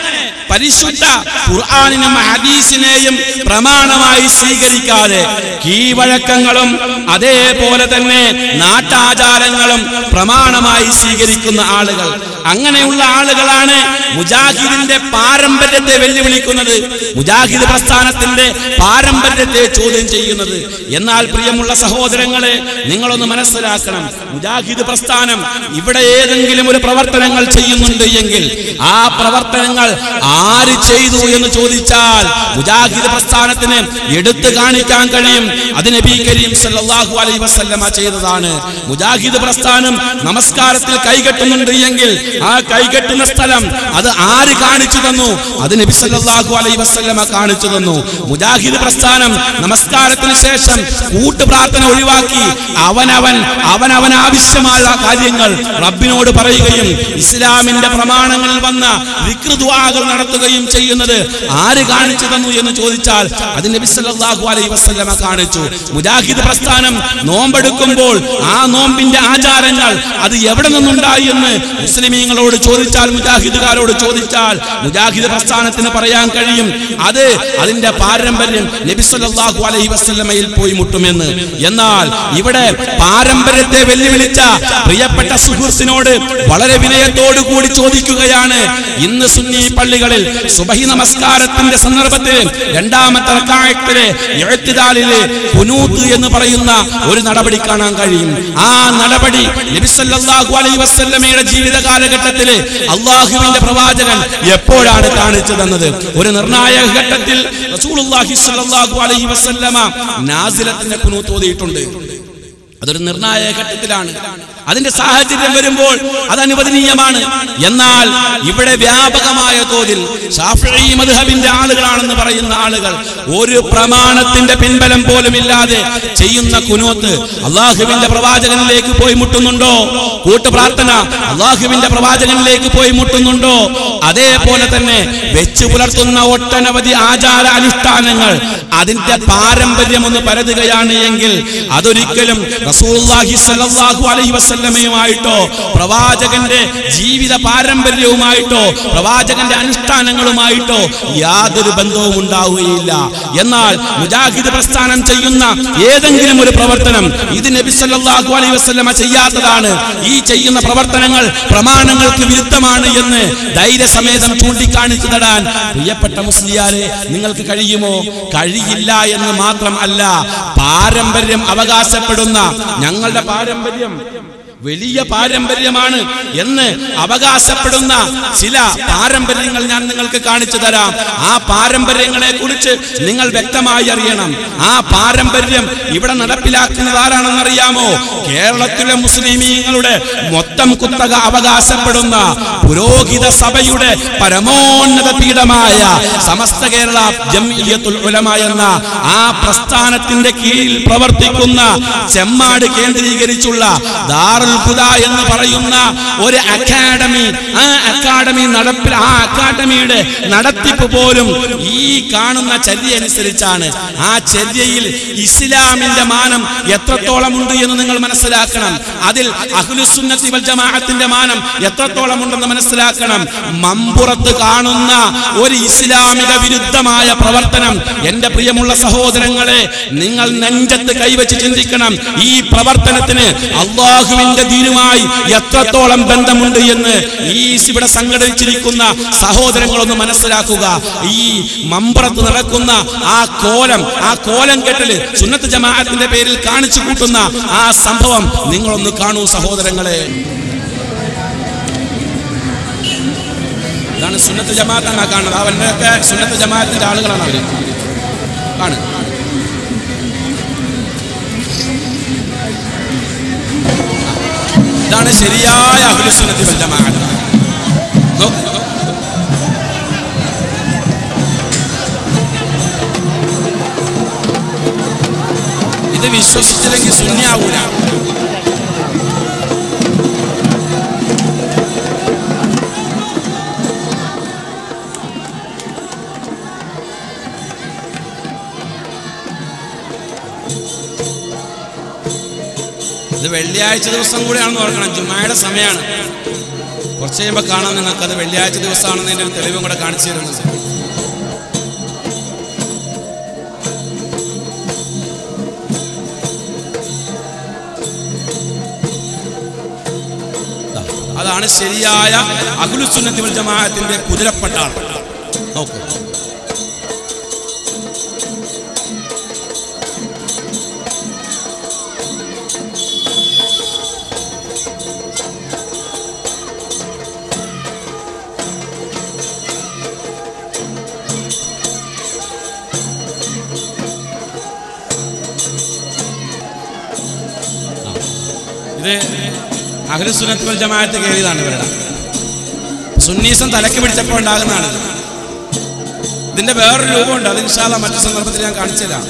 പരിശുദ്ധ ഖുർആനിനും ഹദീസിനെയും പ്രമാണമായി സ്വീകരിക്കാതെ കീഴ്വഴക്കങ്ങളും അതേപോലെ തന്നെ നാട്ടാചാരങ്ങളും പ്രമാണമായി സ്വീകരിക്കുന്ന ആളുകൾ, അങ്ങനെയുള്ള ആളുകളാണ് മുജാഹിദിന്റെ പാരമ്പര്യത്തെ വെല്ലുവിളിക്കുന്നത്, മുജാഹിദ് പ്രസ്ഥാനത്തിന്റെ പാരമ്പര്യത്തെ ചോദ്യം ചെയ്യുന്നത്. എന്നാൽ പ്രിയമുള്ള സഹോദരങ്ങളെ, നിങ്ങളൊന്ന് മനസ്സിലാക്കണം, മുജാഹിദ് പ്രസ്ഥാനം ഇവിടെ ഏതെങ്കിലും ഒരു പ്രവർത്തനങ്ങൾ ചെയ്യുന്നുണ്ട് എങ്കിൽ ആ പ്രവർത്തനങ്ങൾ ആര് ചെയ്തു എന്ന് ചോദിച്ചാൽ മുജാഹിദ് പ്രസ്ഥാനത്തിന് എടുത്തു കാണിക്കാൻ കഴിയും. അത് നബി കരീം സല്ലല്ലാഹു അലൈഹി വസല്ലമ ചെയ്തതാണ്. മുജാഹിദ് പ്രസ്ഥാനം നമസ്കാരത്തിൽ കൈകെട്ടുന്നുണ്ട് എങ്കിൽ ആ കൈകെട്ടുന്ന സ്ഥലം അത് ആര് കാണിച്ചു തന്നു? അത് നബി സല്ലല്ലാഹു അലൈഹി വസല്ലമ കാണിച്ചു തന്നു. മുജാഹിദ് പ്രസ്ഥാനം നമസ്കാരത്തിന് ശേഷം കൂട്ടുപ്രാർത്ഥന ഒഴിവാക്കി അവനവൻ ആവശ്യമായ കാര്യങ്ങൾ റബ്ബിനോട് പറയുകയും ഇസ്ലാമിന്റെ പ്രമാണങ്ങളിൽ വന്ന ദിക്ർ ദുആകൾ നടത്തുകയും ചെയ്യുന്നത് ആര് കാണിച്ചു തന്നു എന്ന് ചോദിച്ചാൽ അത് നബി സല്ലല്ലാഹു അലൈഹി വസല്ലമ കാണിച്ചു. മുജാഹിദ് പ്രസ്ഥാനം നോമ്പെടുക്കുമ്പോൾ ആ നോമ്പിന്റെ ആചാരങ്ങൾ അത് എവിടെ നിന്നുണ്ടായി എന്ന് മുസ്ലിമീങ്ങളോട് ചോദിച്ചാൽ, മുജാഹിദുകാരോട് ചോദിച്ചാൽ മുജാഹിദ് പ്രസ്ഥാനത്തിന് പറയാൻ കഴിയും അത് അതിന്റെ പാരമ്പര്യം നബി സല്ലല്ലാഹു അലൈഹി വസല്ലമയിൽ പോയി മുട്ടുമെന്ന്. എന്നാൽ ഇവിടെ പാരമ്പര്യത്തെ വെല്ലുവിളിച്ച പ്രിയപ്പെട്ട സുഹൃത്തിനോട് വളരെ വിനയത്തോടു കൂടി ചോദിക്കുകയാണ്, ഇന്ന് സുന്നി പള്ളികളിൽ സുബഹി നമസ്കാരത്തിന്റെ സന്ദർഭത്തിൽ രണ്ടാമത്തെ റക്അത്തിലെ ഇഅ്തിദാലിലെ ഖുനൂത്ത് എന്ന് പറയുന്ന ഒരു നടപടി കാണാൻ കഴിയും. ആ നടപടി നബി സല്ലല്ലാഹു അലൈഹി വസല്ലമയുടെ ജീവിത കാലഘട്ടത്തിൽ അല്ലാഹുവിന്റെ പ്രവാചകൻ എപ്പോഴാണ് കാണിച്ചു തന്നത്? ഒരു നിർണായക ഘട്ടത്തിൽ റസൂലുള്ളാഹി സ്വല്ലല്ലാഹു അലൈഹി വസല്ലമ നാസിലത്തിന്റെ ഖുനൂത്ത് ഓതിയിട്ടുണ്ട്. അതൊരു നിർണായക ഘട്ടത്തിലാണ്. അതിന്റെ സാഹചര്യം വരുമ്പോൾ അത് അനുവദനീയമാണ്. എന്നാൽ ഇവിടെ വ്യാപകമായ തോതിൽ ശാഫിഈ മദ്ഹബിന്റെ ആളുകളാണെന്ന് പറയുന്ന ആളുകൾ ഒരു പ്രമാണത്തിന്റെ പിൻബലം പോലും ഇല്ലാതെ ചെയ്യുന്ന ഖുനൂത്ത് അല്ലാഹുവിന്റെ പ്രവാചകനിലേക്ക് പോയി മുട്ടുന്നുണ്ടോ? കൂട്ടുപ്രാർത്ഥന അല്ലാഹുവിന്റെ പ്രവാചകനിലേക്ക് പോയി മുട്ടുന്നുണ്ടോ? അതേപോലെ തന്നെ വെച്ചു പുലർത്തുന്ന ഒട്ടനവധി ആചാര അനുഷ്ഠാനങ്ങൾ അതിന്റെ പാരമ്പര്യം ഒന്ന് പരതുകയാണ് എങ്കിൽ അതൊരിക്കലും റസൂലുള്ളാഹി സ്വല്ലല്ലാഹു അലൈഹി വസല്ലമയുമായിട്ടോ പ്രവാചകന്റെ ജീവിത പാരമ്പര്യവുമായിട്ടോ പ്രവാചകന്റെ അനുഷ്ഠാനങ്ങളുമായിട്ടോ യാതൊരു ബന്ധവും ഉണ്ടാവുകയില്ല. എന്നാൽ മുജാഹിദ് പ്രസ്ഥാനം ചെയ്യുന്ന ഏതെങ്കിലും ഒരു പ്രവർത്തനം ഇത് നബി സല്ലല്ലാഹു അലൈഹി വസല്ലമ ചെയ്യാത്തതാണ്, ഈ ചെയ്യുന്ന പ്രവർത്തനങ്ങൾ പ്രമാണങ്ങൾക്ക് വിരുദ്ധമാണ് എന്ന് ധൈര്യസമേതം ചൂണ്ടിക്കാണിച്ചു തരാൻ പ്രിയപ്പെട്ട മുസ്ലിയാരെ നിങ്ങൾക്ക് കഴിയുമോ? കഴിയില്ല എന്ന് മാത്രം അല്ല, പാരമ്പര്യം അവകാശപ്പെടുന്ന ഞങ്ങളുടെ പാരമ്പര്യം വലിയ പാരമ്പര്യമാണ് എന്ന് അവകാശപ്പെടുന്ന ചില പാരമ്പര്യങ്ങൾ ഞാൻ നിങ്ങൾക്ക് കാണിച്ചു തരാം. ആ പാരമ്പര്യങ്ങളെ കുറിച്ച് നിങ്ങൾ വ്യക്തമായി അറിയണം. ആ പാരമ്പര്യം ഇവിടെ നടപ്പിലാക്കുന്നത് ആരാണെന്നറിയാമോ? കേരളത്തിലെ മുസ്ലിമീങ്ങളുടെ മൊത്തം കുത്തക അവകാശപ്പെടുന്ന പുരോഹിത സഭയുടെ പരമോന്നത പീഠമായ സമസ്ത കേരള ജംഇയ്യത്തുൽ ഉലമ എന്ന ആ പ്രസ്ഥാനത്തിന്റെ കീഴിൽ പ്രവർത്തിക്കുന്ന ചെമ്മാട് കേന്ദ്രീകരിച്ചുള്ള ദാറുൽ ഹുദ എന്ന് പറയുന്ന ഒരു അക്കാഡമി, ആ അക്കാഡമിയുടെ നടത്തിപ്പ് പോലും ഈ കാണുന്ന ചര്യ അനുസരിച്ചാണ്. ആ ചര്യയിൽ ഇസ്ലാമിന്റെ മാനം എത്രത്തോളം ഉണ്ട് എന്ന് നിങ്ങൾ മനസ്സിലാക്കണം. അതിൽ അഹ്ലുസ് സുന്നത്തി വൽ ജമാഅത്തിന്റെ മാനം എത്രത്തോളം ഉണ്ടെന്ന് മനസ്സിലാക്കണം. മമ്പുറത്ത് കാണുന്ന ഒരു ഇസ്ലാമിക വിരുദ്ധമായ പ്രവർത്തനം എന്റെ പ്രിയമുള്ള സഹോദരങ്ങളെ നിങ്ങൾ നെഞ്ചത്ത് കൈവച്ച് ചിന്തിക്കണം. ഈ പ്രവർത്തനത്തിന് അല്ലാഹുവിന്റെ ദീനുമായി എത്രത്തോളം ബന്ധമുണ്ട് എന്ന് ഈ ഇവിടെ സംഘടിച്ചിരിക്കുന്ന സഹോദരങ്ങളൊന്ന് മനസ്സിലാക്കുക. ഈ മമ്പുറത്ത് നടക്കുന്ന ആ കോലം കെട്ടല് സുന്നത്ത് ജമാഅത്തിന്റെ പേരിൽ കാണിച്ചു കൂട്ടുന്ന ആ സംഭവം നിങ്ങളൊന്ന് കാണൂ സഹോദരങ്ങളെ. ഇതാണ് സുന്നത്ത് ജമാഅത്താണ് കാണുന്നത്. അവരുടെയൊക്കെ സുന്നത്ത് ജമാഅത്തിന്റെ ആളുകളാണ് അവര് കാണുന്നത്. ഇതാണ് ശരിയായ അഹ്ലുസ് സുന്നത്തി വൽ ജമാഅത്ത്. ഇത് വിശ്വസിച്ചില്ലെങ്കിൽ സുന്നിയാവൂല. ഇത് വെള്ളിയാഴ്ച ദിവസം കൂടെയാണെന്ന് ഓർക്കണം. ജുമായുടെ സമയമാണ്. കുറച്ച് കഴിയുമ്പോൾ കാണാം നിങ്ങൾക്ക് അത് വെള്ളിയാഴ്ച ദിവസമാണെന്നതിൻ്റെ ഒരു തെളിവും കൂടെ കാണിച്ചു തരുന്നത്. അതാണ് ശരിയായ അഹ്ലുസ് സുന്നത്തി വൽ ജമാഅത്തിന്റെ കുതിരപ്പട്ടാളം. നോക്കൂ, ഇത് അഹ്ലുസ് സുന്നത്തി വൽ ജമാഅത്ത് കയറിയതാണ്. ഇവരുടെ സുന്നീസം തലക്ക് പിടിച്ചപ്പോൾ ഉണ്ടാകുന്നതാണ്. ഇതിന്റെ വേറൊരു രൂപമുണ്ട്. അത് ഇൻഷാ അല്ലാഹ് മറ്റു സന്ദർഭത്തിൽ ഞാൻ കാണിച്ചു തരാം.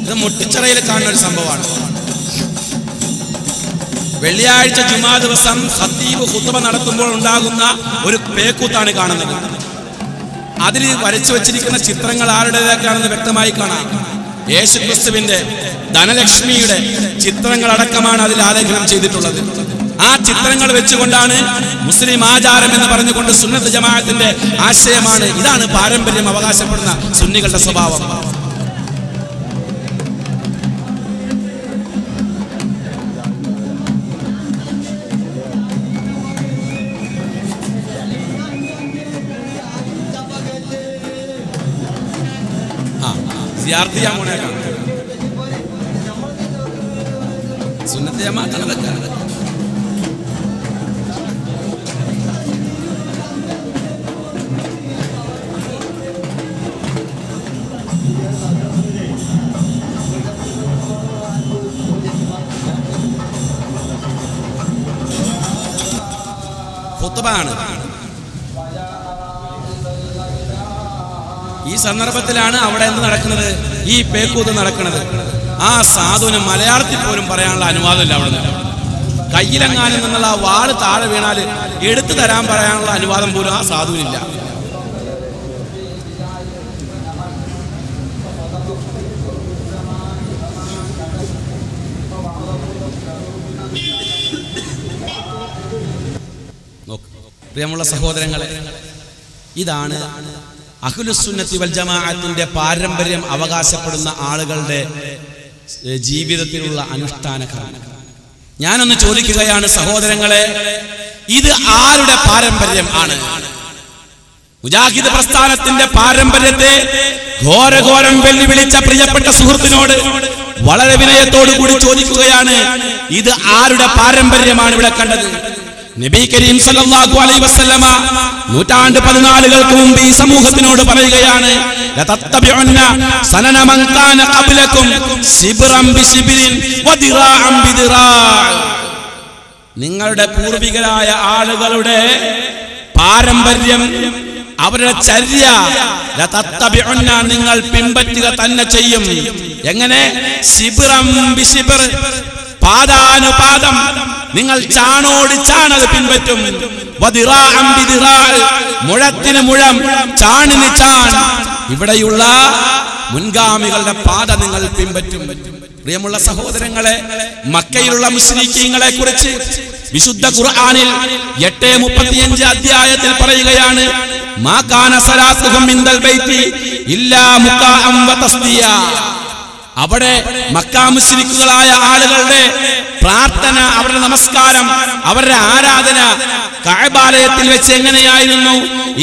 ഇത് മുട്ടിച്ചിറയിൽ കാണുന്ന ഒരു സംഭവമാണ്. വെള്ളിയാഴ്ച ജുമാ ദിവസം ഖത്തീബ് ഖുത്ബ നടത്തുമ്പോൾ ഉണ്ടാകുന്ന ഒരു പേക്കൂത്താണ് കാണുന്നത്. അതിൽ വരച്ചു വച്ചിരിക്കുന്ന ചിത്രങ്ങൾ ആരുടേതൊക്കെയാണെന്ന് വ്യക്തമായി കാണാം. യേശുക്രിസ്തുവിന്റെ ധനലക്ഷ്മിയുടെ ചിത്രങ്ങളടക്കമാണ് അതിൽ ആലേഖനം ചെയ്തിട്ടുള്ളത്. ആ ചിത്രങ്ങൾ വെച്ചുകൊണ്ടാണ് മുസ്ലിം ആചാരം എന്ന് പറഞ്ഞുകൊണ്ട് സുന്നത്ത് ജമാഅത്തിന്റെ ആശയമാണ്. ഇതാണ് പാരമ്പര്യം അവകാശപ്പെടുന്ന സുന്നികളുടെ സ്വഭാവം. സുന്നത്ത് ജമാഅത്ത് അതൊക്കെ ഖുത്ബാണ്. ഈ സന്ദർഭത്തിലാണ് അവിടെ എന്ത് നടക്കുന്നത്? ഈ പേക്കൂത്ത് നടക്കുന്നത്. ആ സാധുവിന് മലയാളത്തിൽ പോലും പറയാനുള്ള അനുവാദമില്ല അവിടെ നിന്ന്. കയ്യിലെങ്ങാനും നിന്നുള്ള ആ വാള് താഴെ വീണാൽ എടുത്തു തരാൻ പറയാനുള്ള അനുവാദം പോലും ആ സാധുവിനില്ല. പ്രിയമുള്ള സഹോദരങ്ങളെ, ഇതാണ് അഹ്ലുസുന്നത്തി വൽ ജമാഅത്തിന്റെ പാരമ്പര്യം അവകാശപ്പെടുന്ന ആളുകളുടെ ജീവിതത്തിലുള്ള അനുഷ്ഠാന കർമ്മം. ഞാനൊന്ന് ചോദിക്കുകയാണ് സഹോദരങ്ങളെ, ഇത് ആരുടെ പാരമ്പര്യം ആണ്? മുജാഹിദ് പ്രസ്ഥാനത്തിന്റെ പാരമ്പര്യത്തെ ഘോരഘോരം വെല്ലുവിളിച്ച പ്രിയപ്പെട്ട സുഹൃത്തിനോട് വളരെ വിനയത്തോടു കൂടി ചോദിക്കുകയാണ്, ഇത് ആരുടെ പാരമ്പര്യമാണ് ഇവിടെ കണ്ടത്? നബി കരീം സല്ലല്ലാഹു അലൈഹി വസല്ലമ നൂറ്റാണ്ട് 14കൾക്ക് മുമ്പ് ഈ സമൂഹത്തിനോട് പറയുകയാണ്, ലതത്തബിഉന്ന സനന മൻ കാന ഖബ്ലകും സിബ്റൻ ബിസിബ്രിൻ വദിറാഅൻ ബിദിറാ. നിങ്ങളുടെ പൂർവികരായ ആളുകളുടെ പാരമ്പര്യം, അവരുടെ ചര്യ ലതത്തബിഉന്ന നിങ്ങൾ പിൻപറ്റുക തന്നെ ചെയ്യും. എങ്ങനെ? സിബ്റൻ ബിസിബ്ർ, പാദാനുപാദം നിങ്ങൾ ചാണോട് ചാണത് പിൻപറ്റും. വദിറാഅൻ ബിദിറാ, മുഴത്തിന് മുഴം, ചാണിന് ചാൺ. ഇവിടെയുള്ള മുൻഗാമികളുടെ പാത നിങ്ങൾ പിൻപറ്റും. പ്രിയമുള്ള സഹോദരങ്ങളെ, മക്കയിലുള്ള മുശ്രിക്കീങ്ങളെ കുറിച്ച് വിശുദ്ധ ഖുർആനിൽ 8:35 അധ്യായത്തിൽ പറയുകയാണ്, മാ കാന സലാത്തുഹും മിൻദൽ ബൈത്തി ഇല്ലാ മുഖാഅൻ വതസ്ദിയ. അവിടെ മക്ക മുശ്രിക്കുകളായ ആളുകളുടെ പ്രാർത്ഥന, അവരുടെ നമസ്കാരം, അവരുടെ ആരാധന കഅബാലയത്തിൽ വെച്ച് എങ്ങനെയായിരുന്നു?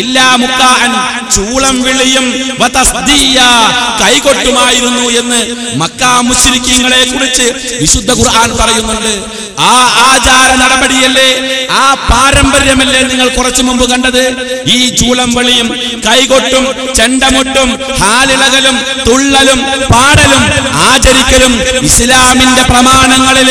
ഇല്ലാ മുഖാഅൻ, ചൂളം വിളിയും, വതസ്ദിയ, കൈകൊട്ടുമായിരുന്നു എന്ന് മക്ക മുശ്രിക്കീങ്ങളെ കുറിച്ച് വിശുദ്ധ ഖുർആൻ പറയുന്നുണ്ട്. ആ ആചാര നടപടിയല്ലേ, ആ പാരമ്പര്യമല്ലേ നിങ്ങൾ കുറച്ചു മുമ്പ് കണ്ടത്? ഈ ചൂളം വിളിയും കൈകൊട്ടും ചെണ്ടമുട്ടും ഹാലിളകലും തുള്ളലും പാടലും ആചരിക്കലും ഇസ്ലാമിന്റെ പ്രമാണങ്ങളിൽ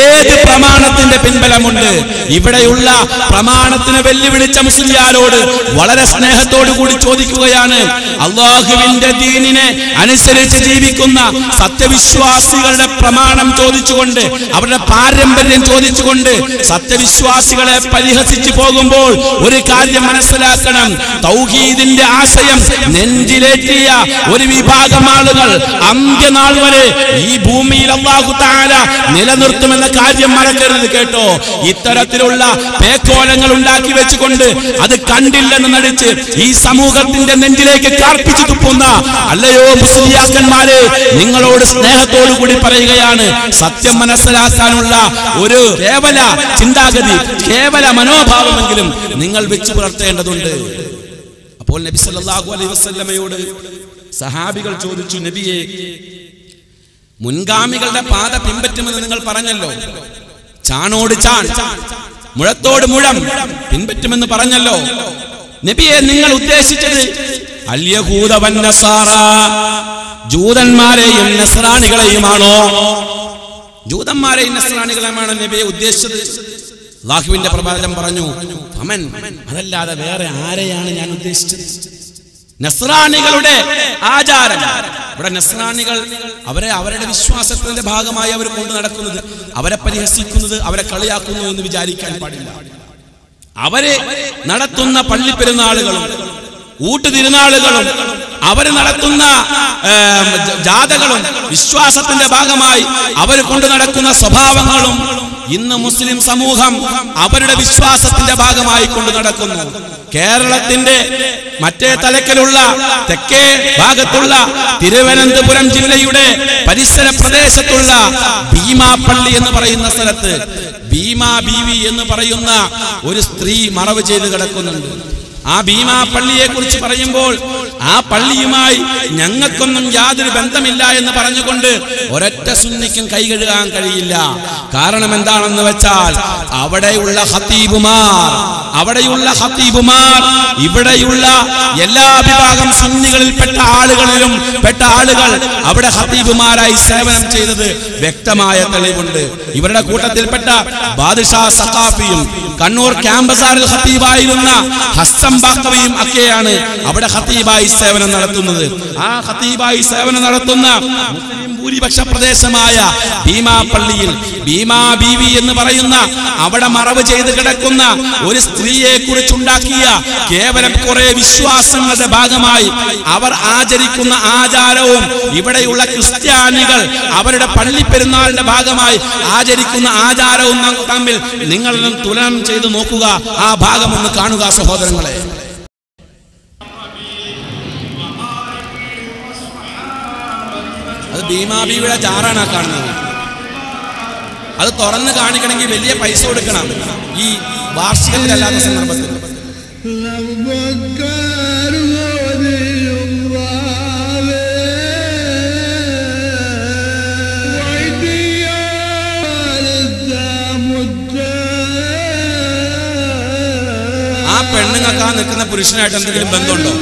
ഏത് പ്രമാണത്തിന്റെ പിൻബലമുണ്ട്? ഇവിടെയുള്ള പ്രമാണത്തിന് വെല്ലുവിളിച്ച മുസ്ലിയാരോട് വളരെ സ്നേഹത്തോടു കൂടി ചോദിക്കുകയാണ്, അള്ളാഹുവിന്റെ ദീനിനെ അനുസരിച്ച് ജീവിക്കുന്ന സത്യവിശ്വാസികളുടെ പ്രമാണം ചോദിച്ചുകൊണ്ട്, അവരുടെ പാരമ്പര്യം ചോദിച്ചുകൊണ്ട് സത്യവിശ്വാസികളെ പരിഹസിച്ചു പോകുമ്പോൾ ഒരു കാര്യം മനസ്സിലാക്കണം, തൗഹീദിന്റെ ആശയം നെഞ്ചിലേറ്റിയ ഒരു വിഭാഗം ആളുകൾ അന്ത്യനാൾ വരെ ഈ ഭൂമിയിൽ അല്ലാഹു തആല നിലനിർത്തുമെന്ന കാര്യം മറക്കരുത് കേട്ടോ. ഇത്തരത്തിലുള്ള പേക്കോലങ്ങൾ ഉണ്ടാക്കി വെച്ചുകൊണ്ട് അത് കണ്ടില്ലെന്ന് നടിച്ച് ഈ സമൂഹത്തിന്റെ നെഞ്ചിലേക്ക് കാർപ്പിച്ചു തുപ്പുന്ന അല്ലയോ മുസ്ലിയാക്കന്മാരെ, നിങ്ങളോട് സ്നേഹത്തോടു കൂടി പറയുകയാണ്, സത്യം മനസ്സിലാക്കാനുള്ള ഒരു കേവല ചിന്താഗതി, കേവല മനോഭാവമെങ്കിലും നിങ്ങൾ വെച്ചു പുലർത്തേണ്ടതുണ്ട്. അപ്പോൾ നബി സല്ലല്ലാഹു അലൈഹി വസല്ലമയോട് സഹാബികൾ ചോദിച്ചു, നബിയെ, മുൻഗാമികളുടെ പാത പിൻപറ്റുമെന്ന് നിങ്ങൾ പറഞ്ഞല്ലോ, ചാണോട് ചാൺ, മുഴത്തോട് മുഴം പിൻപറ്റുമെന്ന് പറഞ്ഞല്ലോ. നബിയെ, നിങ്ങൾ ഉദ്ദേശിച്ചത് അൽ യഹൂദ വൻ നസാറ, ജൂതന്മാരെയും നസ്രാണികളെയുമാണോ? ജൂതന്മാരെയും നസ്രാണികളെയുമാണോ നബിയെ ഉദ്ദേശിച്ചത്? അല്ലാഹുവിന്റെ പ്രവാചകൻ പറഞ്ഞു, അമൻ, അതല്ലാതെ വേറെ ആരെയാണ് ഞാൻ ഉദ്ദേശിച്ചത്? നസ്രാണികളുടെ ആചാരം. ഇവിടെ നസ്രാണികൾ അവരുടെ വിശ്വാസത്തിന്റെ ഭാഗമായി അവർ കൊണ്ടു നടക്കുന്നത്, അവരെ പരിഹസിക്കുന്നത്, അവരെ കളിയാക്കുന്നു എന്ന് വിചാരിക്കാൻ പാടില്ല. അവരെ നടത്തുന്ന പള്ളിപ്പെരുന്നാളുകളും ഊട്ടുതിരുനാളുകളും അവർ നടത്തുന്ന ജാഥകളും വിശ്വാസത്തിന്റെ ഭാഗമായി അവർ കൊണ്ടു നടക്കുന്ന സ്വഭാവങ്ങളും ഇന്ന് മുസ്ലിം സമൂഹം അവരുടെ വിശ്വാസത്തിന്റെ ഭാഗമായി കൊണ്ടു നടക്കുന്നു. കേരളത്തിന്റെ മറ്റേ തലക്കലുള്ള തെക്കേ ഭാഗത്തുള്ള തിരുവനന്തപുരം ജില്ലയുടെ പരിസര പ്രദേശത്തുള്ള ഭീമാപ്പള്ളി എന്ന് പറയുന്ന സ്ഥലത്ത് ഭീമാ ബീവി എന്ന് പറയുന്ന ഒരു സ്ത്രീ മറവ് ചെയ്ത് കിടക്കുന്നുണ്ട്. ആ ഭീമാ പള്ളിയെ കുറിച്ച് പറയുമ്പോൾ ആ പള്ളിയുമായി ഞങ്ങൾക്കൊന്നും യാതൊരു ബന്ധമില്ല എന്ന് പറഞ്ഞുകൊണ്ട് ഒരൊറ്റ സുന്നിക്കും കൈ കഴുകാൻ കഴിയില്ല. കാരണം എന്താണെന്ന് വെച്ചാൽ അവിടെയുള്ള ഖതീബുമാർ ഇവിടെയുള്ള എല്ലാ വിഭാഗം സുന്നികളിൽപ്പെട്ട ആളുകളിലും പെട്ട ആളുകൾ അവിടെ ഖതീബുമാരായി സേവനം ചെയ്തത് വ്യക്തമായ തെളിവുണ്ട്. ഇവരുടെ കൂട്ടത്തിൽപ്പെട്ട ബാദുഷാ സഖാഫിയും കണ്ണൂർ ക്യാമ്പസാറിൽ ഖതീബായിരുന്ന ഹസ്സം അസ്ലം ബാഖവിയും ഒക്കെയാണ് അവിടെ ഖതീബായി സേവനം നടത്തുന്നത്. ആ ഖതീബായി സേവനം നടത്തുന്ന മുസ്ലിം ഭൂരിപക്ഷ പ്രദേശമായ ഭീമാ പള്ളിയിൽ ഭീമാ ബീവി എന്ന് പറയുന്ന അവിടെ മറവ് ചെയ്ത് കിടക്കുന്ന ഒരു സ്ത്രീയെ കുറിച്ചുണ്ടാക്കിയ കേവലം കുറെ വിശ്വാസങ്ങളുടെ ഭാഗമായി അവർ ആചരിക്കുന്ന ആചാരവും ഇവിടെയുള്ള ക്രിസ്ത്യാനികൾ അവരുടെ പള്ളി പെരുന്നാളിന്റെ ഭാഗമായി ആചരിക്കുന്ന ആചാരവും തമ്മിൽ നിങ്ങൾ തുലനം ചെയ്ത് നോക്കുക. ആ ഭാഗം ഒന്ന് കാണുക സഹോദരങ്ങളെ. അത് ഭീമാബിയുടെ ജാറാണ് കാണുന്നത്. അത് തുറന്ന് കാണിക്കണമെങ്കിൽ വലിയ പൈസ കൊടുക്കണം ഈ വാർഷികത്തിലല്ലാത്ത സന്ദർഭത്തിൽ. ആ പെണ്ണുങ്ങൾക്ക് ആ നിൽക്കുന്ന പുരുഷനായിട്ട് എന്തെങ്കിലും ബന്ധമുണ്ടോ?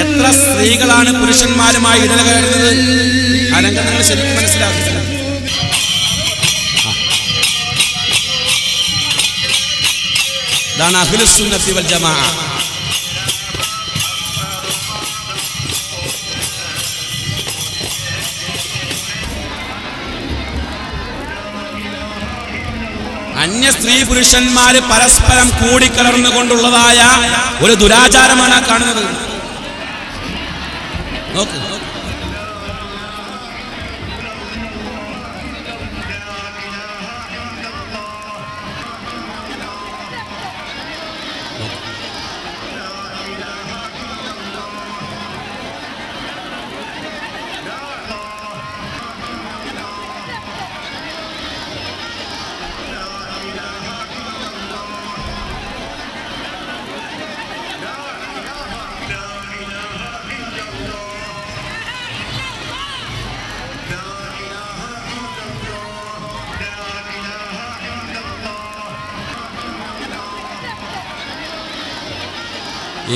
എത്ര സ്ത്രീകളാണ് പുരുഷന്മാരുമായി ഇടകലരുന്നത്? ആ രംഗം നിങ്ങൾ ശരിക്കും മനസ്സിലാക്കുക. ഇതാണ് അഹ്ലുസ് സുന്നത്തി വൽ ജമാഅ. അന്യ സ്ത്രീ പുരുഷന്മാര് പരസ്പരം കൂടിക്കലർന്നുകൊണ്ടുള്ളതായ ഒരു ദുരാചാരമാണ് കാണുന്നത്. നോക്ക്,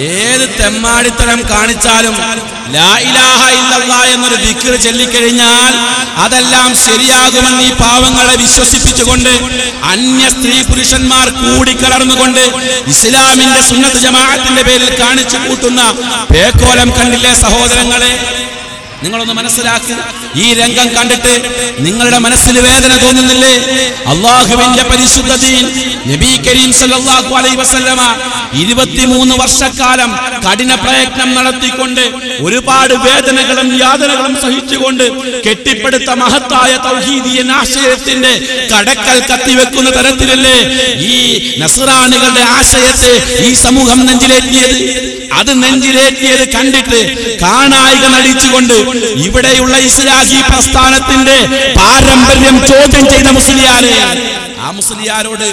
ഏത് തെമ്മാടിത്തരം കാണിച്ചാലും ലാ ഇലാഹ ഇല്ലല്ലാഹ് എന്നൊരു ദിക്ർ ചൊല്ലിക്കഴിഞ്ഞാൽ അതെല്ലാം ശരിയാകുമെന്ന് ഈ പാവങ്ങളെ വിശ്വസിപ്പിച്ചുകൊണ്ട് അന്യ സ്ത്രീ പുരുഷന്മാർ കൂടിക്കലർന്നുകൊണ്ട് ഇസ്ലാമിന്റെ സുന്നത്ത് ജമാഅത്തിന്റെ പേരിൽ കാണിച്ചു കൂട്ടുന്ന പേക്കോലം കണ്ടില്ലേ സഹോദരങ്ങളെ? നിങ്ങളൊന്ന് മനസ്സിലാക്കി. ഈ രംഗം കണ്ടിട്ട് നിങ്ങളുടെ മനസ്സിൽ വേദന തോന്നുന്നില്ലേ? അല്ലാഹുവിന്റെ പരിശുദ്ധ ദീൻ നബി കരീം സല്ലല്ലാഹു അലൈഹി വസല്ലമ 23 വർഷക്കാലം കഠിന പ്രയത്നം നടത്തിക്കൊണ്ട് ഒരുപാട് വേദനകളും യാതനകളും സഹിച്ചുകൊണ്ട് കെട്ടിപ്പടുത്ത മഹത്തായ തൗഹീദിയൻ ആശയത്തിന്റെ കടക്കൽ കത്തിവെക്കുന്ന തരത്തിലല്ലേ ഈ നസ്രാനികളുടെ ആശയത്തെ ഈ സമൂഹം നെഞ്ചിലേറ്റിയത്? അത് നെഞ്ചിലേറ്റിയത് കണ്ടിട്ട് കാണായിക നടിച്ചുകൊണ്ട് ഇവിടെയുള്ള ഇസ്ലാഹി പ്രസ്ഥാനത്തിന്റെ പാരമ്പര്യം ചോദ്യം ചെയ്ത മുസ്ലിയാരെ, ആ മുസ്ലിയാരോട്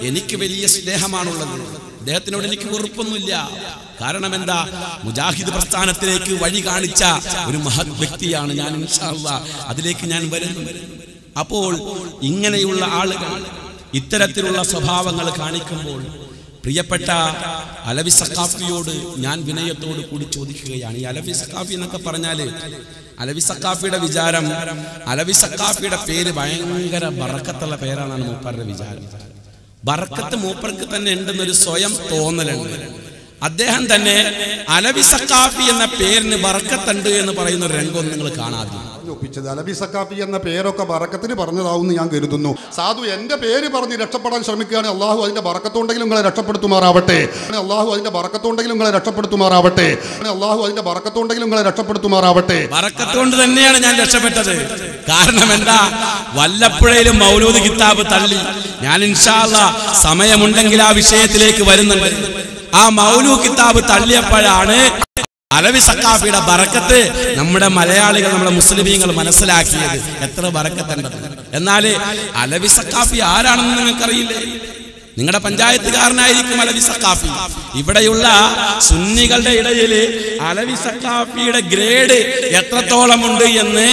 എനിക്ക് വലിയ സ്നേഹമാണുള്ളത്. അദ്ദേഹത്തിനോട് എനിക്ക് വെറുപ്പൊന്നുമില്ല. കാരണം എന്താ? മുജാഹിദ് പ്രസ്ഥാനത്തിലേക്ക് വഴി കാണിച്ച ഒരു മഹത് വ്യക്തിയാണ് ഞാൻ. ഇൻഷാ അല്ലാഹ് അതിലേക്ക് ഞാൻ വരുന്നു. അപ്പോൾ ഇങ്ങനെയുള്ള ആളുകൾ ഇത്തരത്തിലുള്ള സ്വഭാവങ്ങൾ കാണിക്കുമ്പോൾ പ്രിയപ്പെട്ട അലവി സഖാഫിയോട് ഞാൻ വിനയത്തോട് കൂടി ചോദിക്കുകയാണ്. ഈ അലവി സഖാഫി എന്നൊക്കെ പറഞ്ഞാല് അലവി സഖാഫിയുടെ വിചാരം, അലവി സഖാഫിയുടെ പേര് ഭയങ്കര ബറക്കത്തുള്ള പേരാണെന്നാണ് മൂപ്പരുടെ വിചാരം. ബറക്കത്ത് മൂപ്പർക്ക് തന്നെ ഉണ്ടെന്നൊരു സ്വയം തോന്നലുണ്ട്. അദ്ദേഹം തന്നെ അലവി സഖാഫി എന്ന പേരിന് ബറക്കത്തുണ്ട് എന്ന് പറയുന്ന ഒരു രംഗം നിങ്ങൾ കാണാതെ ഒപ്പിച്ചത്. അലവി സഖാഫി എന്ന പേരൊക്കെ ബറക്കത്തിന് പറഞ്ഞതാവുമെന്ന് ഞാൻ കരുതുന്നു. സാധു എന്റെ പേര് പറഞ്ഞ് രക്ഷപ്പെടാൻ ശ്രമിക്കുകയാണ്. അള്ളാഹു അതിന്റെ ബറക്കത്തുണ്ടെങ്കിലും നിങ്ങളെ രക്ഷപ്പെടുത്തുമാറാവട്ടെ. അള്ളാഹു അതിന്റെ ബറക്കത്തുണ്ടെങ്കിലും നിങ്ങളെ രക്ഷപ്പെടുത്തുമാറാവട്ടെ. അള്ളാഹു അതിന്റെ ബറക്കത്തുണ്ടെങ്കിലും നിങ്ങളെ രക്ഷപ്പെടുത്തുമാറാവട്ടെ. ബറക്കത്തുകൊണ്ട് തന്നെയാണ് ഞാൻ രക്ഷപ്പെട്ടത്. കാരണം എന്താ? വല്ലപ്പുഴയിലും മൗലൂദ് കിതാബ് തള്ളി. ഞാൻ ഇൻഷാ അല്ലാഹ് സമയമുണ്ടെങ്കിൽ ആ വിഷയത്തിലേക്ക് വരുന്നുണ്ട്. ആ മൗലൂദ് കിതാബ് തള്ളിയപ്പോഴാണ് അലവി സഖാഫിയുടെ ബറക്കത്ത് നമ്മുടെ മലയാളികൾ, നമ്മുടെ മുസ്ലിമീങ്ങൾ മനസ്സിലാക്കിയത്. എത്ര ബറക്കത്തുണ്ട്. എന്നാൽ അലവി സഖാഫി ആരാണെന്ന് നിങ്ങൾക്കറിയില്ലേ? നിങ്ങളുടെ പഞ്ചായത്തുകാരനായിരിക്കും അലവി സഖാഫി. ഇവിടെയുള്ള സുന്നികളുടെ ഇടയിൽ അലവി സഖാഫിയുടെ ഗ്രേഡ് എത്രത്തോളം ഉണ്ട് എന്ന്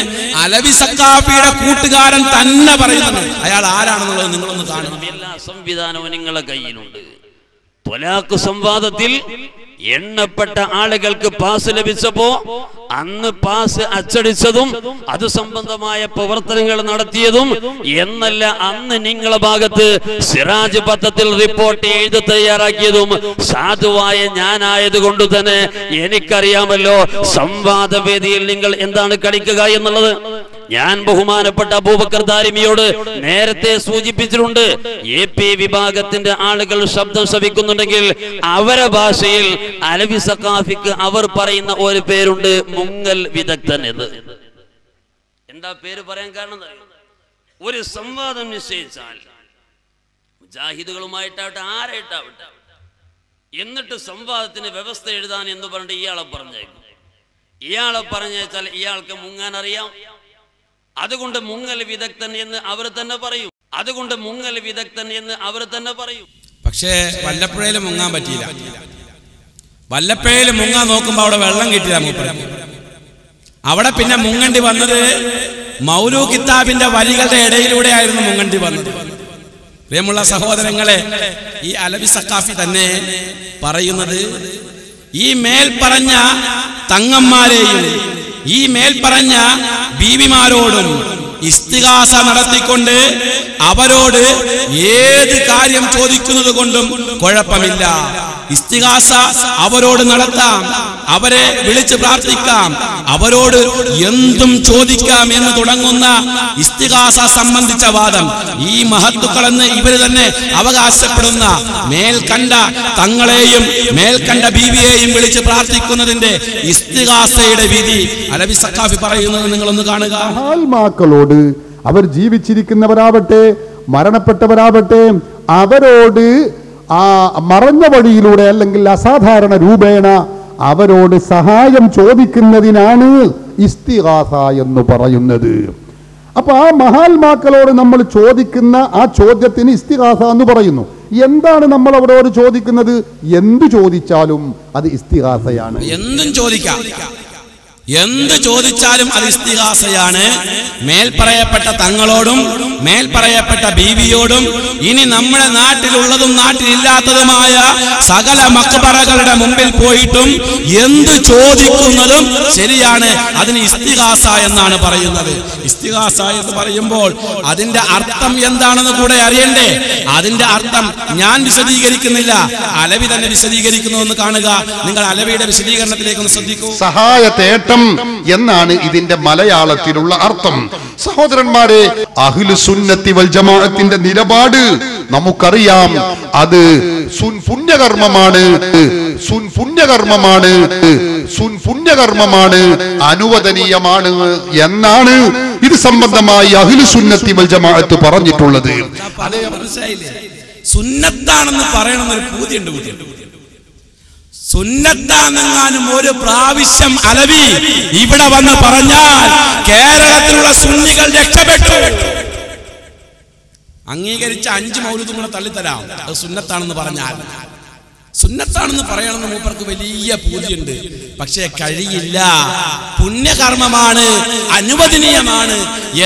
അലവി സഖാഫിയുടെ കൂട്ടുകാരൻ തന്നെ പറയുന്നുണ്ട്. അയാൾ ആരാണെന്നുള്ളത് നിങ്ങളൊന്ന് കാണണം. എല്ലാ സംവിധാനവും നിങ്ങളുടെ കയ്യിലുണ്ട്. ത്വലാഖ് സംവാദത്തിൽ എണ്ണപ്പെട്ട ആളുകൾക്ക് പാസ് ലഭിച്ചപ്പോ അന്ന് പാസ് അച്ചടിച്ചതും അത് സംബന്ധമായ പ്രവർത്തനങ്ങൾ നടത്തിയതും എന്നല്ല അന്ന് നിങ്ങളെ ഭാഗത്ത് സിറാജ് പത്രത്തിൽ റിപ്പോർട്ട് എഴുതി തയ്യാറാക്കിയതും സാധുവായ ഞാനായത് കൊണ്ട് തന്നെ എനിക്കറിയാമല്ലോ സംവാദ വേദിയിൽ നിങ്ങൾ എന്താണ് കളിക്കുക എന്നുള്ളത്. ഞാൻ ബഹുമാനപ്പെട്ട അബൂബക്കർ ദാരിമിയോട് നേരത്തെ സൂചിപ്പിച്ചിട്ടുണ്ട്, AP വിഭാഗത്തിന്റെ ആളുകൾ ശബ്ദം ശ്രവിക്കുന്നുണ്ടെങ്കിൽ അവരെ ഭാഷയിൽ അലവി സഖാഫിക്ക് അവർ പറയുന്ന ഒരു പേരുണ്ട്, മുങ്ങൽ വിദഗ്ധൻ എന്ന്. എന്താ പേര് പറയാൻ കാരണം? ഒരു സംവാദം നിശ്ചയിച്ചാൽ മുജാഹിദുകളുമായിട്ടാവട്ടെ ആരായിട്ടാവട്ടെ, എന്നിട്ട് സംവാദത്തിന് വ്യവസ്ഥ എഴുതാൻ എന്ന് പറഞ്ഞിട്ട് ഇയാളെ പറഞ്ഞേച്ചാൽ ഇയാൾക്ക് മുങ്ങാൻ അറിയാം. അതുകൊണ്ട് മുങ്ങൽ വിദഗ്ധൻ എന്ന് അവർ തന്നെ പറയും. പക്ഷേ വല്ലപ്പുഴയിലും മുങ്ങാൻ പറ്റിയില്ല. വല്ലപ്പുഴയിൽ മുങ്ങാൻ നോക്കുമ്പോ അവിടെ വെള്ളം കിട്ടില്ല മൂപ്പർക്ക്. അവിടെ പിന്നെ മുങ്ങണ്ടി വന്നത് മൗലൂ കിതാബിന്റെ വരികളുടെ ഇടയിലൂടെ ആയിരുന്നു മുങ്ങണ്ടി വന്നത്. പ്രിയമുള്ള സഹോദരങ്ങളെ, ഈ അലവി സഖാഫി തന്നെ പറയുന്നത് ഈ മേൽപ്പറഞ്ഞ തങ്ങന്മാരെയും ഈ മേൽപ്പറഞ്ഞ ബീവിമാരോടും ഇസ്തിഗാസ നടത്തിക്കൊണ്ട് അവരോട് ഏത് കാര്യം ചോദിക്കുന്നത് കൊണ്ടും കുഴപ്പമില്ല. ഇസ്തിഗാസ അവരോട് നടത്താം, അവരെ വിളിച്ച് പ്രാർത്ഥിക്കാം, അവരോട് എന്തും ചോദിക്കാം എന്ന് തുടങ്ങുന്ന ഇസ്തിഗാസ സംബന്ധിച്ച വാദം ഈ മഹത്തുക്കളെന്ന് ഇവര് തന്നെ അവകാശപ്പെടുന്ന മേൽക്കണ്ട തങ്ങളെയും മേൽക്കണ്ട ബീവിയെയും വിളിച്ച് പ്രാർത്ഥിക്കുന്നതിന്റെ ഇസ്തിഗാസയുടെ വിധി അലവി സഖാഫി പറയുന്നത് നിങ്ങളൊന്ന് കാണുക. മക്കളോട് അവർ ജീവിച്ചിരിക്കുന്നവരാവട്ടെ മരണപ്പെട്ടവരാവട്ടെ അവരോട് ആ മറഞ്ഞ വഴിയിലൂടെ അല്ലെങ്കിൽ അസാധാരണ രൂപേണ അവരോട് സഹായം ചോദിക്കുന്നതിനാണ് ഇസ്തിഗാസ എന്ന് പറയുന്നത്. അപ്പൊ ആ മഹാത്മാക്കളോട് നമ്മൾ ചോദിക്കുന്ന ആ ചോദ്യത്തിന് ഇസ്തിഗാസ എന്ന് പറയുന്നു. എന്താണ് നമ്മൾ അവരോട് ചോദിക്കുന്നത്? എന്ത് ചോദിച്ചാലും അത് ഇസ്തിഗാസയാണ്. എന്ത് ചോദിച്ചാലും അത് ഇസ്തിഗാസയാണ്. മേൽപ്പറയപ്പെട്ട തങ്ങളോടും മേൽപ്പറയപ്പെട്ട ബീവിയോടും ഇനി നമ്മുടെ നാട്ടിലുള്ളതും നാട്ടിലില്ലാത്തതുമായ സകല മക്ബറകളുടെ മുമ്പിൽ പോയിട്ടും എന്ത് ചോദിക്കുന്നതും ശരിയാണ്. അതിന് ഇസ്തിഗാസ എന്നാണ് പറയുന്നത്. ഇസ്തിഗാസ എന്ന് പറയുമ്പോൾ അതിന്റെ അർത്ഥം എന്താണെന്ന് കൂടെ അറിയണ്ടേ? അതിന്റെ അർത്ഥം ഞാൻ വിശദീകരിക്കുന്നില്ല, അലവി തന്നെ വിശദീകരിക്കുന്നു എന്ന് കാണുക. നിങ്ങൾ അലവിയുടെ വിശദീകരണത്തിലേക്ക് ഒന്ന് ശ്രദ്ധിക്കൂ. സഹായത്തേട്ടം എന്നാണ് ഇതിന്റെ മലയാളത്തിലുള്ള അർത്ഥം. സഹോദരന്മാരെ, അഹ്ലു സുന്നത്തി വൽ ജമാഅത്തിന്റെ നിലപാട് നമുക്കറിയാം. അത് പുണ്യകർമ്മമാണ്, അനുവദനീയമാണ് എന്നാണ് ഇത് സംബന്ധമായി അഹ്ലു സുന്നത്തി വൽ ജമാഅത്ത് പറഞ്ഞിട്ടുള്ളത്. സുന്നത്താണെന്ന് പറയണമെന്നൊരു പൂതിയുണ്ട്. സുന്നത്താണെങ്ങാനും ഒരു പ്രാവശ്യം അലവി ഇവിടെ വന്ന് പറഞ്ഞാൽ കേരളത്തിലുള്ള സുന്നികൾ രക്ഷപ്പെട്ടു. അംഗീകരിച്ച 5 മൗലൂദും കൂടെ തള്ളിത്തരാം. അത് സുന്നത്താണെന്ന് പറഞ്ഞാൽ. സുന്നത്താണെന്ന് പറയണമെന്ന് മൂപ്പർക്ക് വലിയ പൂതിയുണ്ട്, പക്ഷേ കഴിയില്ല. പുണ്യകർമ്മമാണ്, അനുവദനീയമാണ്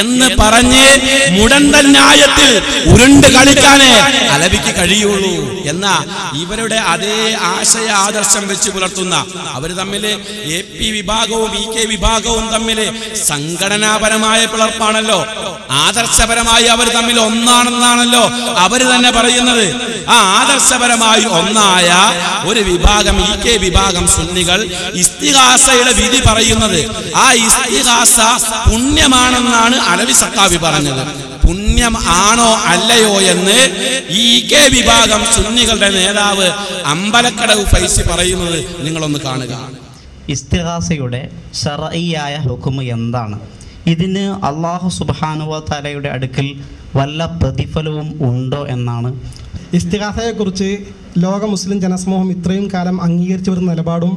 എന്ന് പറഞ്ഞ് മുടന്തൻ ന്യായത്തിൽ ഉരുണ്ട് കളിക്കാനേ അലവിക്ക് കഴിയുള്ളൂ. എന്നാ ഇവരുടെ അതേ ആശയ ആദർശം വെച്ച് പുലർത്തുന്ന അവർ തമ്മിൽ AP വിഭാഗവും EK വിഭാഗവും തമ്മിൽ സംഘടനാപരമായ പിളർപ്പാണല്ലോ, ആദർശപരമായി അവർ തമ്മിൽ ഒന്നാണെന്നാണല്ലോ അവർ തന്നെ പറയുന്നത്. ആ ആദർശപരമായി ഒന്നായ ഒരു വിഭാഗം EK വിഭാഗം സുന്നികൾ ഇസ്തിഗാസയുടെ വിധി പറയുന്നത് ആ ഇസ്തിഗാസ പുണ്യമാണെന്നാണ് അലവി സഖാഫി പറഞ്ഞത്. പുണ്യം ആണോ അല്ലയോ എന്ന് EK വിഭാഗം സുന്നികളുടെ നേതാവ് അമ്പലക്കടവ് ഫൈസി പറയുന്നത് നിങ്ങളൊന്ന് കാണുക. ഇസ്തിഗാസയുടെ ശർഈയായ ഹുക്മ് എന്താണ്? ഇതിന് അല്ലാഹു സുബ്ഹാനഹു വ തആലയുടെ അടുക്കൽ വല്ല പ്രതിഫലവും ഉണ്ടോ എന്നാണ്. ഇസ്തിഗാസയെക്കുറിച്ച് ലോക മുസ്ലിം ജനസമൂഹം ഇത്രയും കാലം അംഗീകരിച്ചു വരുന്ന നിലപാടും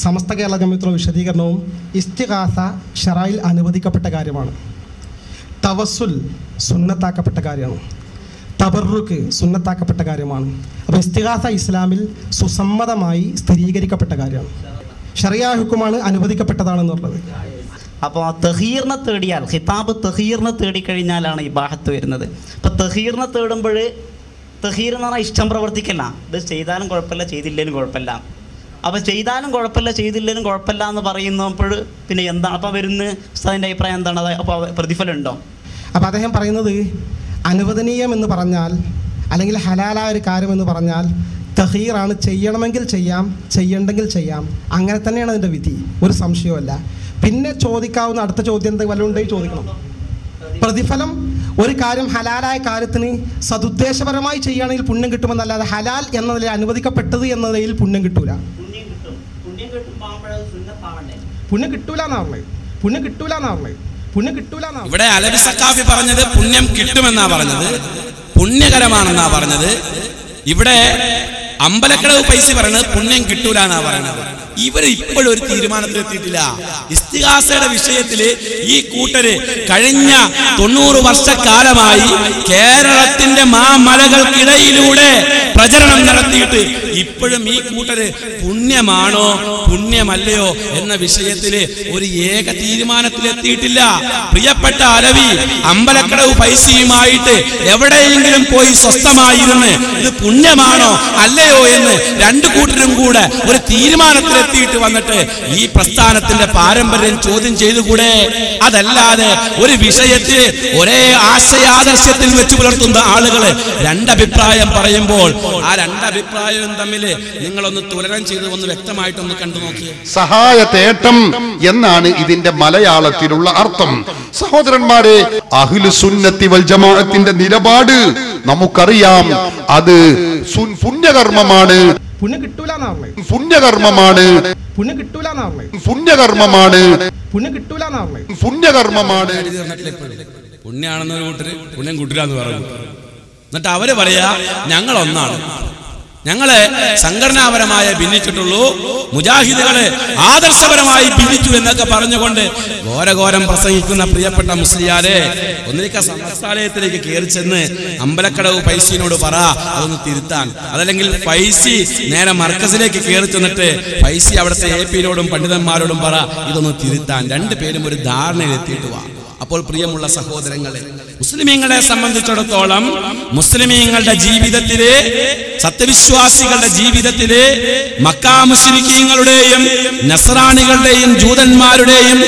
സമസ്ത കേരള ജമിയത്തുള്ള വിശദീകരണവും ഇസ്തിഗാസ ശറയിൽ അനുവദിക്കപ്പെട്ട കാര്യമാണ്. തവസ്സുൽ സുന്നത്താക്കപ്പെട്ട കാര്യമാണ്. തബറുക്ക് സുന്നത്താക്കപ്പെട്ട കാര്യമാണ്. അപ്പോൾ ഇസ്തിഗാസ ഇസ്ലാമിൽ സുസമ്മതമായി സ്ഥിരീകരിക്കപ്പെട്ട കാര്യമാണ്. ശറിയാ ഹുക്കുമാണ്, അനുവദിക്കപ്പെട്ടതാണെന്നുള്ളത്. അപ്പോൾ തഹീറിനെ തേടിയാൽ, ഖിതാബ് തഹീറിനെ തേടിക്കഴിഞ്ഞാലാണ് ഇബാഹത്ത് വരുന്നത്. അപ്പോൾ തഹീറിനെ തേടുമ്പോൾ തഹീർ എന്ന് പറഞ്ഞാൽ ഇഷ്ടം പ്രവർത്തിക്കല്ല. ഇത് ചെയ്താലും കുഴപ്പമില്ല, ചെയ്തില്ലേലും കുഴപ്പമില്ല. അപ്പോൾ ചെയ്താലും കുഴപ്പമില്ല, ചെയ്തില്ലെങ്കിലും കുഴപ്പമില്ല എന്ന് പറയുന്നപ്പോൾ പിന്നെ എന്താണ് അപ്പോൾ വരുന്ന ഉസ്താദിൻ്റെ അഭിപ്രായം എന്താണ്? അത് അപ്പോൾ പ്രതിഫലം ഉണ്ടോ? അപ്പോൾ അദ്ദേഹം പറയുന്നത് അനുവദനീയം എന്ന് പറഞ്ഞാൽ അല്ലെങ്കിൽ ഹലാലായ ഒരു കാര്യം എന്ന് പറഞ്ഞാൽ തഹീറാണ്. ചെയ്യണമെങ്കിൽ ചെയ്യാം, ചെയ്യണ്ടെങ്കിൽ ചെയ്യാം. അങ്ങനെ തന്നെയാണ് അതിൻ്റെ വിധി, ഒരു സംശയവുമല്ല. പിന്നെ ചോദിക്കാവുന്ന അടുത്ത ചോദ്യം എന്തെങ്കിലും വല്ലതും ഉണ്ടെങ്കിൽ ചോദിക്കണം. പ്രതിഫലം ഒരു കാര്യം ഹലാലായ കാര്യത്തിന് സതുദ്ദേശപരമായി ചെയ്യുകയാണെങ്കിൽ പുണ്യം കിട്ടുമെന്നല്ലാതെ ഹലാൽ എന്ന നിലയിൽ അനുവദിക്കപ്പെട്ടത് എന്ന നിലയിൽ പുണ്യം കിട്ടൂല. പുണ്യം കിട്ടൂല എന്നാ പറഞ്ഞത്. ഇവിടെ അലവി സഖാഫി പറഞ്ഞത് പുണ്യം കിട്ടുമെന്നാ പറഞ്ഞത്, പുണ്യകരമാണെന്നാ പറഞ്ഞത്. ഇവിടെ അമ്പലക്കടവ് പൈസ പറയുന്നത് പുണ്യം കിട്ടൂല എന്നാ പറയുന്നത്. ഇവർ ഇപ്പോഴും ഒരു തീരുമാനത്തിലെത്തിയിട്ടില്ല. ഇസ്തിഗാസയുടെ വിഷയത്തില് ഈ കൂട്ടര് കഴിഞ്ഞ 90 വർഷക്കാലമായി കേരളത്തിന്റെ മാമലകൾക്കിടയിലൂടെ പ്രചരണം നടത്തിയിട്ട് ഇപ്പോഴും ഈ കൂട്ടര് പുണ്യമാണോ പുണ്യമല്ലയോ എന്ന വിഷയത്തില് ഒരു ഏക തീരുമാനത്തിലെത്തിയിട്ടില്ല. പ്രിയപ്പെട്ട അലവി, അമ്പലക്കടവ് പൈസയുമായിട്ട് എവിടെയെങ്കിലും പോയി സ്വസ്ഥമായിരുന്ന് ഇത് പുണ്യമാണോ അല്ലയോ എന്ന് രണ്ടു കൂട്ടരും കൂടെ ഒരു തീരുമാനത്തിലെത്തിയിട്ട് വന്നിട്ട് ഈ പ്രസ്ഥാനത്തിന്റെ പാരമ്പര്യം ചോദ്യം ചെയ്തുകൂടെ? അതല്ലാതെ ഒരു വിഷയത്തിൽ ഒരേ ആശയാദർശത്തിൽ വെച്ച് പുലർത്തുന്ന ആളുകള് രണ്ടഭിപ്രായം പറയുമ്പോൾ ആ രണ്ടഭിപ്രായവും തമ്മിൽ നിങ്ങളൊന്ന് തുലനം ചെയ്ത് ഒന്ന് വ്യക്തമായിട്ടൊന്ന് കണ്ടു നോക്കിയേ. സഹായതേട്ടം എന്നാണ് ഇതിന്റെ മലയാളത്തിലുള്ള അർത്ഥം. സഹോദരന്മാരെ, അഹ്ലു സുന്നത്തി വൽ ജമാഅത്തിന്റെ നിലപാട് നമുക്കറിയാം. അത് പുണ്യകർമ്മമാണ്. പുണ്യാണെന്നൊരു കൂട്ടര് പുണ്യം കിട്ടില്ലാന്ന് പറഞ്ഞു. എന്നിട്ട് അവര് പറയാ ഞങ്ങൾ ഒന്നാണ്, ഞങ്ങള് സംഘടനാപരമായ ഭിന്നിച്ചിട്ടുള്ളൂ, മുജാഹിദുകള് ആദർശപരമായി ഭിന്നിച്ചു എന്നൊക്കെ പറഞ്ഞുകൊണ്ട് ഘോരഘോരം പ്രസംഗിക്കുന്ന പ്രിയപ്പെട്ട മുസ്ലിയാരെ, ഒന്നിരിക്ക സമസ്താലയത്തിലേക്ക് കയറി ചെന്ന് അമ്പലക്കടവ് പൈസയോട് പറ അതൊന്ന് തിരുത്താൻ. അതല്ലെങ്കിൽ പൈസി നേരെ മർക്കസിലേക്ക് കയറി ചെന്നിട്ട് പൈസി അവിടുത്തെ AP-നോടും പണ്ഡിതന്മാരോടും പറ ഇതൊന്ന് തിരുത്താൻ. രണ്ടുപേരും ഒരു ധാരണയിലെത്തിയിട്ട് വാ. അപ്പോൾ പ്രിയമുള്ള സഹോദരങ്ങളെ, മുസ്ലിമീങ്ങളെ സംബന്ധിച്ചിടത്തോളം മുസ്ലിമീങ്ങളുടെ ജീവിതത്തിലെ, സത്യവിശ്വാസികളുടെ ജീവിതത്തിലെ മക്കാ മുശ്രിക്കീങ്ങളുടെയും നസ്രാണികളുടെയും ജൂതന്മാരുടെയും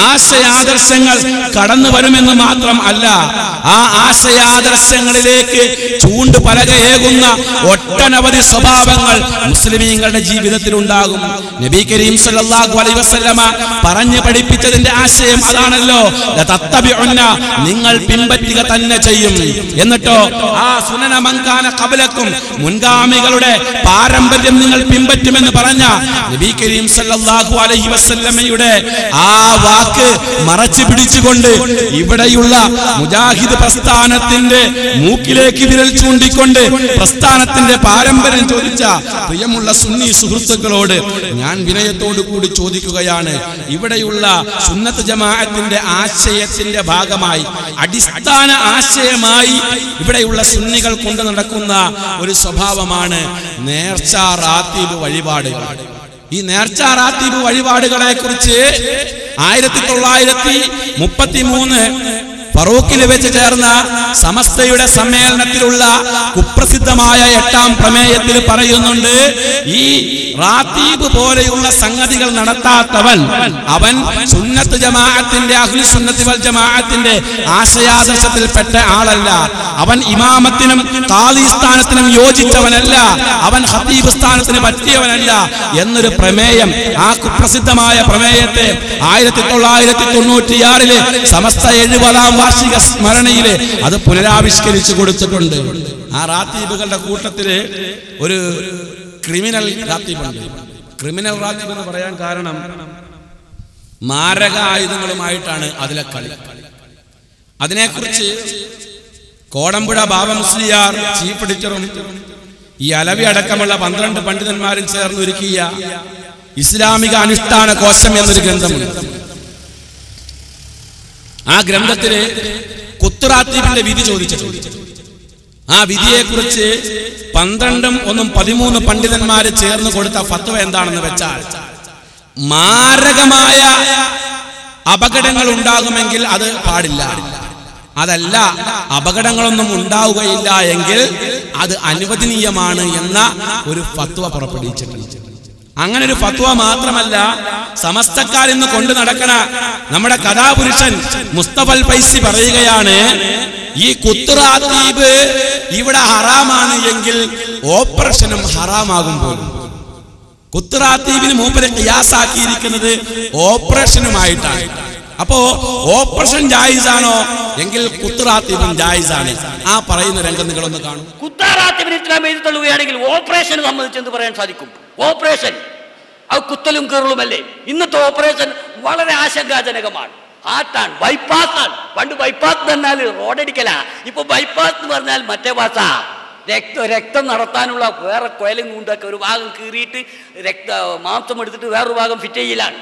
ആശയാദർശങ്ങൾ കടന്നു വരുമെന്ന് മാത്രം അല്ല, ആ ആശയാദർശങ്ങളിലേക്ക് ചൂണ്ടുപലകയേകുന്ന ഒട്ടനവധി സ്വഭാവങ്ങൾ മുസ്ലിമീങ്ങളുടെ ജീവിതത്തിൽ ഉണ്ടാകും. നബി കരീം സല്ലല്ലാഹു അലൈഹി വസല്ലമ പറഞ്ഞു പഠിപ്പിച്ചതിന്റെ ആശയം അതാണല്ലോ, നിങ്ങൾ പിൻപറ്റുക തന്നെ ചെയ്യും. എന്നിട്ടോ ആ സുനന മങ്കാന ഖബലക്കും, മുൻഗാമികളുടെ പാരമ്പര്യം നിങ്ങൾ പിൻപറ്റുമെന്ന് പറഞ്ഞ നബി കരീം സല്ലല്ലാഹു അലൈഹി വസല്ലമയുടെ ആ വാക്ക് മറച്ചു പിടിച്ചുകൊണ്ട് ഇവിടെയുള്ള മുജാഹിദ് പ്രസ്ഥാനത്തിന്റെ മൂക്കിലേക്ക് വിരൽ ചൂണ്ടിക്കൊണ്ട് പ്രസ്ഥാനത്തിന്റെ പാരമ്പര്യം ചോദിച്ച പ്രിയമുള്ള സുന്നി സുഹൃത്തുക്കളോട് ഞാൻ വിനയത്തോടു കൂടി ചോദിക്കുകയാണ്, ഇവിടെയുള്ള സുന്നത്ത് ജമാഅത്തിന്റെ ആശയത്തിന്റെ ഭാഗമായി, അടിസ്ഥാന ആശയമായി ഇവിടെയുള്ള സുന്നികൾ കൊണ്ടു നടക്കുന്ന ഒരു സ്വഭാവമാണ് നേർച്ച റാത്തീബ് വഴിപാടുകൾ. ഈ നേർച്ച റാത്തീബ് വഴിപാടുകളെ കുറിച്ച് 1933 ഫറൂഖിൽ വെച്ച് ചേർന്ന സമസ്തയുടെ സമ്മേളനത്തിലുള്ള കുപ്രസിദ്ധമായ 8ാം പ്രമേയത്തിൽ പറയുന്നുണ്ട്, ഈ റാത്തീബ് പോലെയുള്ള സംഗതികൾ നടത്താത്തവൻ അവൻ സുന്നത്ത് ജമാഅത്തിന്റെ, അഹ്ലു സുന്നത്തി വൽ ജമാഅത്തിന്റെ ആശയാദർശത്തിൽപ്പെട്ട ആളല്ല, അവൻ ഇമാമത്തിനും ഖാദി സ്ഥാനത്തിനും യോജിച്ചവനല്ല, അവൻ ഖതീബ് സ്ഥാനത്തിന് പറ്റിയവനല്ല എന്നൊരു പ്രമേയം, ആ കുപ്രസിദ്ധമായ പ്രമേയത്തെ 1996 സമസ്ത 70ാം വാർഷിക സ്മരണയില് അത് പുനരാവിഷ്കരിച്ചു കൊടുത്തിട്ടുണ്ട്. ആ റാത്തീബുകളുടെ കൂട്ടത്തില് ഒരു ക്രിമിനൽ റാത്തീബുണ്ട്. ക്രിമിനൽ റാത്തീബ് എന്ന് പറയാൻ കാരണം മാരക ആയുധങ്ങളുമായിട്ടാണ് അതിലെ കളി. അതിനെക്കുറിച്ച് കോടമ്പുഴ ബാബ മുസ്ലിയാർ ചീഫ് എഡിറ്ററും ഈ അലവി അടക്കമുള്ള 12 പണ്ഡിതന്മാരും ചേർന്ന് ഒരുക്കിയ ഇസ്ലാമിക അനുഷ്ഠാന കോശം എന്നൊരു ഗ്രന്ഥമുണ്ട്. ആ ഗ്രന്ഥത്തില് കുത്തുറാത്തീബിന്റെ വിധി ചോദിച്ചിട്ടുണ്ട്. ആ വിധിയെക്കുറിച്ച് 12 1 13 പണ്ഡിതന്മാര് ചേർന്ന് കൊടുത്ത ഫത്വ എന്താണെന്ന് വെച്ചാൽ, മാരകമായ അപകടങ്ങൾ ഉണ്ടാകുമെങ്കിൽ അത് പാടില്ല, അതല്ല അപകടങ്ങളൊന്നും ഉണ്ടാവുകയില്ല എങ്കിൽ അത് അനുവദനീയമാണ് എന്ന ഒരു ഫത്വ പുറപ്പെടുവിച്ചിട്ടുണ്ട്. അങ്ങനെ ഒരു ഫത്വ മാത്രമല്ല, സമസ്തക്കാരിൽ നിന്ന് കൊണ്ടു നടക്കണ നമ്മുടെ കഥാപുരുഷൻ മുസ്തഫൽ ഫൈസി പറയുകയാണ്, ഈ കുത്റാത്തീബ് ഇവിടെ ഹറാമാണ് എങ്കിൽ ഓപ്പറേഷനും ഹറാമാകുമ്പോൾ കുത്റാത്തീബിന് മൂപ്പരെ ഖിയാസാക്കിയിരിക്കുന്നത് ഓപ്പറേഷനുമായിട്ടാണ്. അപ്പോ ഓപ്പറേഷൻ ജായിസാണോ എങ്കിൽ കുത്റാത്തീബും ജായിസാണ്. ആ പറയുന്ന രംഗം നിങ്ങളൊന്ന് കാണും. കുത്താറാത്തീബിന് ഇസ്ലാം എഴുതി തള്ളുകയാണെങ്കിൽ ഓപ്പറേഷന് സംബന്ധിച്ചെന്ന് പറയാൻ സാധിക്കും. ഓപ്പറേഷൻ അത് കുത്തലും കീറലുമല്ലേ. ഇന്നത്തെ ഓപ്പറേഷൻ വളരെ ആശങ്കാജനകമാണ്. ഹാർട്ടാണ്, ബൈപ്പാസാണ്. പണ്ട് ബൈപ്പാസ് എന്ന് പറഞ്ഞാൽ റോഡടിക്കലാ. ഇപ്പൊ ബൈപ്പാസ് എന്ന് പറഞ്ഞാൽ മറ്റേ ഭാഷ. രക്തം നടത്താനുള്ള വേറെ കൊയലും കൊണ്ടൊക്കെ ഒരു ഭാഗം കീറിയിട്ട് മാംസം എടുത്തിട്ട് വേറൊരു ഭാഗം ഫിറ്റ് ചെയ്യലാണ്.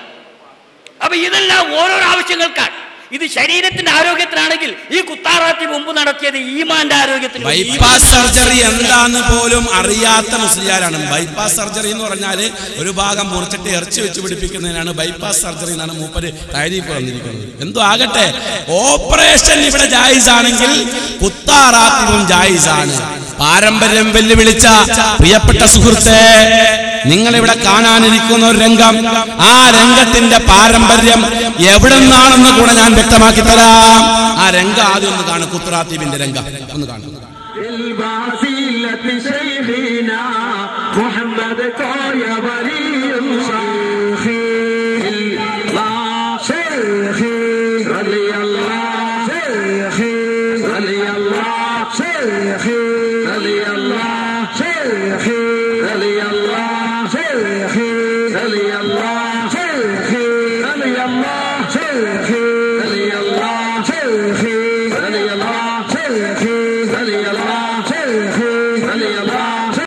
അപ്പൊ ഇതെല്ലാം ഓരോരോ ആവശ്യങ്ങൾക്കാണ്. ഇത് ശരീരത്തിന്റെ ആരോഗ്യത്തിനാണെങ്കിൽ ഈ കുത്താറാത്തി മുമ്പ് നടത്തിയത് ഈമാന്റെ ആരോഗ്യത്തിന്. ബൈപ്പാസ് സർജറി എന്താന്ന് പോലും അറിയാത്ത മുസ്ലിയാരാണ്. ബൈപ്പാസ് സർജറി എന്ന് പറഞ്ഞാൽ ഒരു ഭാഗം മുറിച്ചിട്ട് ഇറച്ചി വെച്ച് പിടിപ്പിക്കുന്നതിനാണ് ബൈപ്പാസ് സർജറി എന്നാണ് മൂപ്പര് താരീഫ് വന്നിരിക്കുന്നത്. എന്തോ ആകട്ടെ, ഓപ്പറേഷൻ ഇവിടെ ജായിസ് ആണെങ്കിൽ കുത്താറാത്തിയും ജായിസാണ്. പാരമ്പര്യം വെല്ലുവിളിച്ച പ്രിയപ്പെട്ട സുഹൃത്തെ, നിങ്ങളിവിടെ കാണാനിരിക്കുന്ന ഒരു രംഗം, ആ രംഗത്തിന്റെ പാരമ്പര്യം എവിടെ നിന്നാണെന്ന് കൂടെ ഞാൻ വ്യക്തമാക്കി തരാം. ആ രംഗം ആദ്യം ഒന്ന് കാണും. കുത്റാത്തീബിന്റെ രംഗം ഒന്ന് കാണും.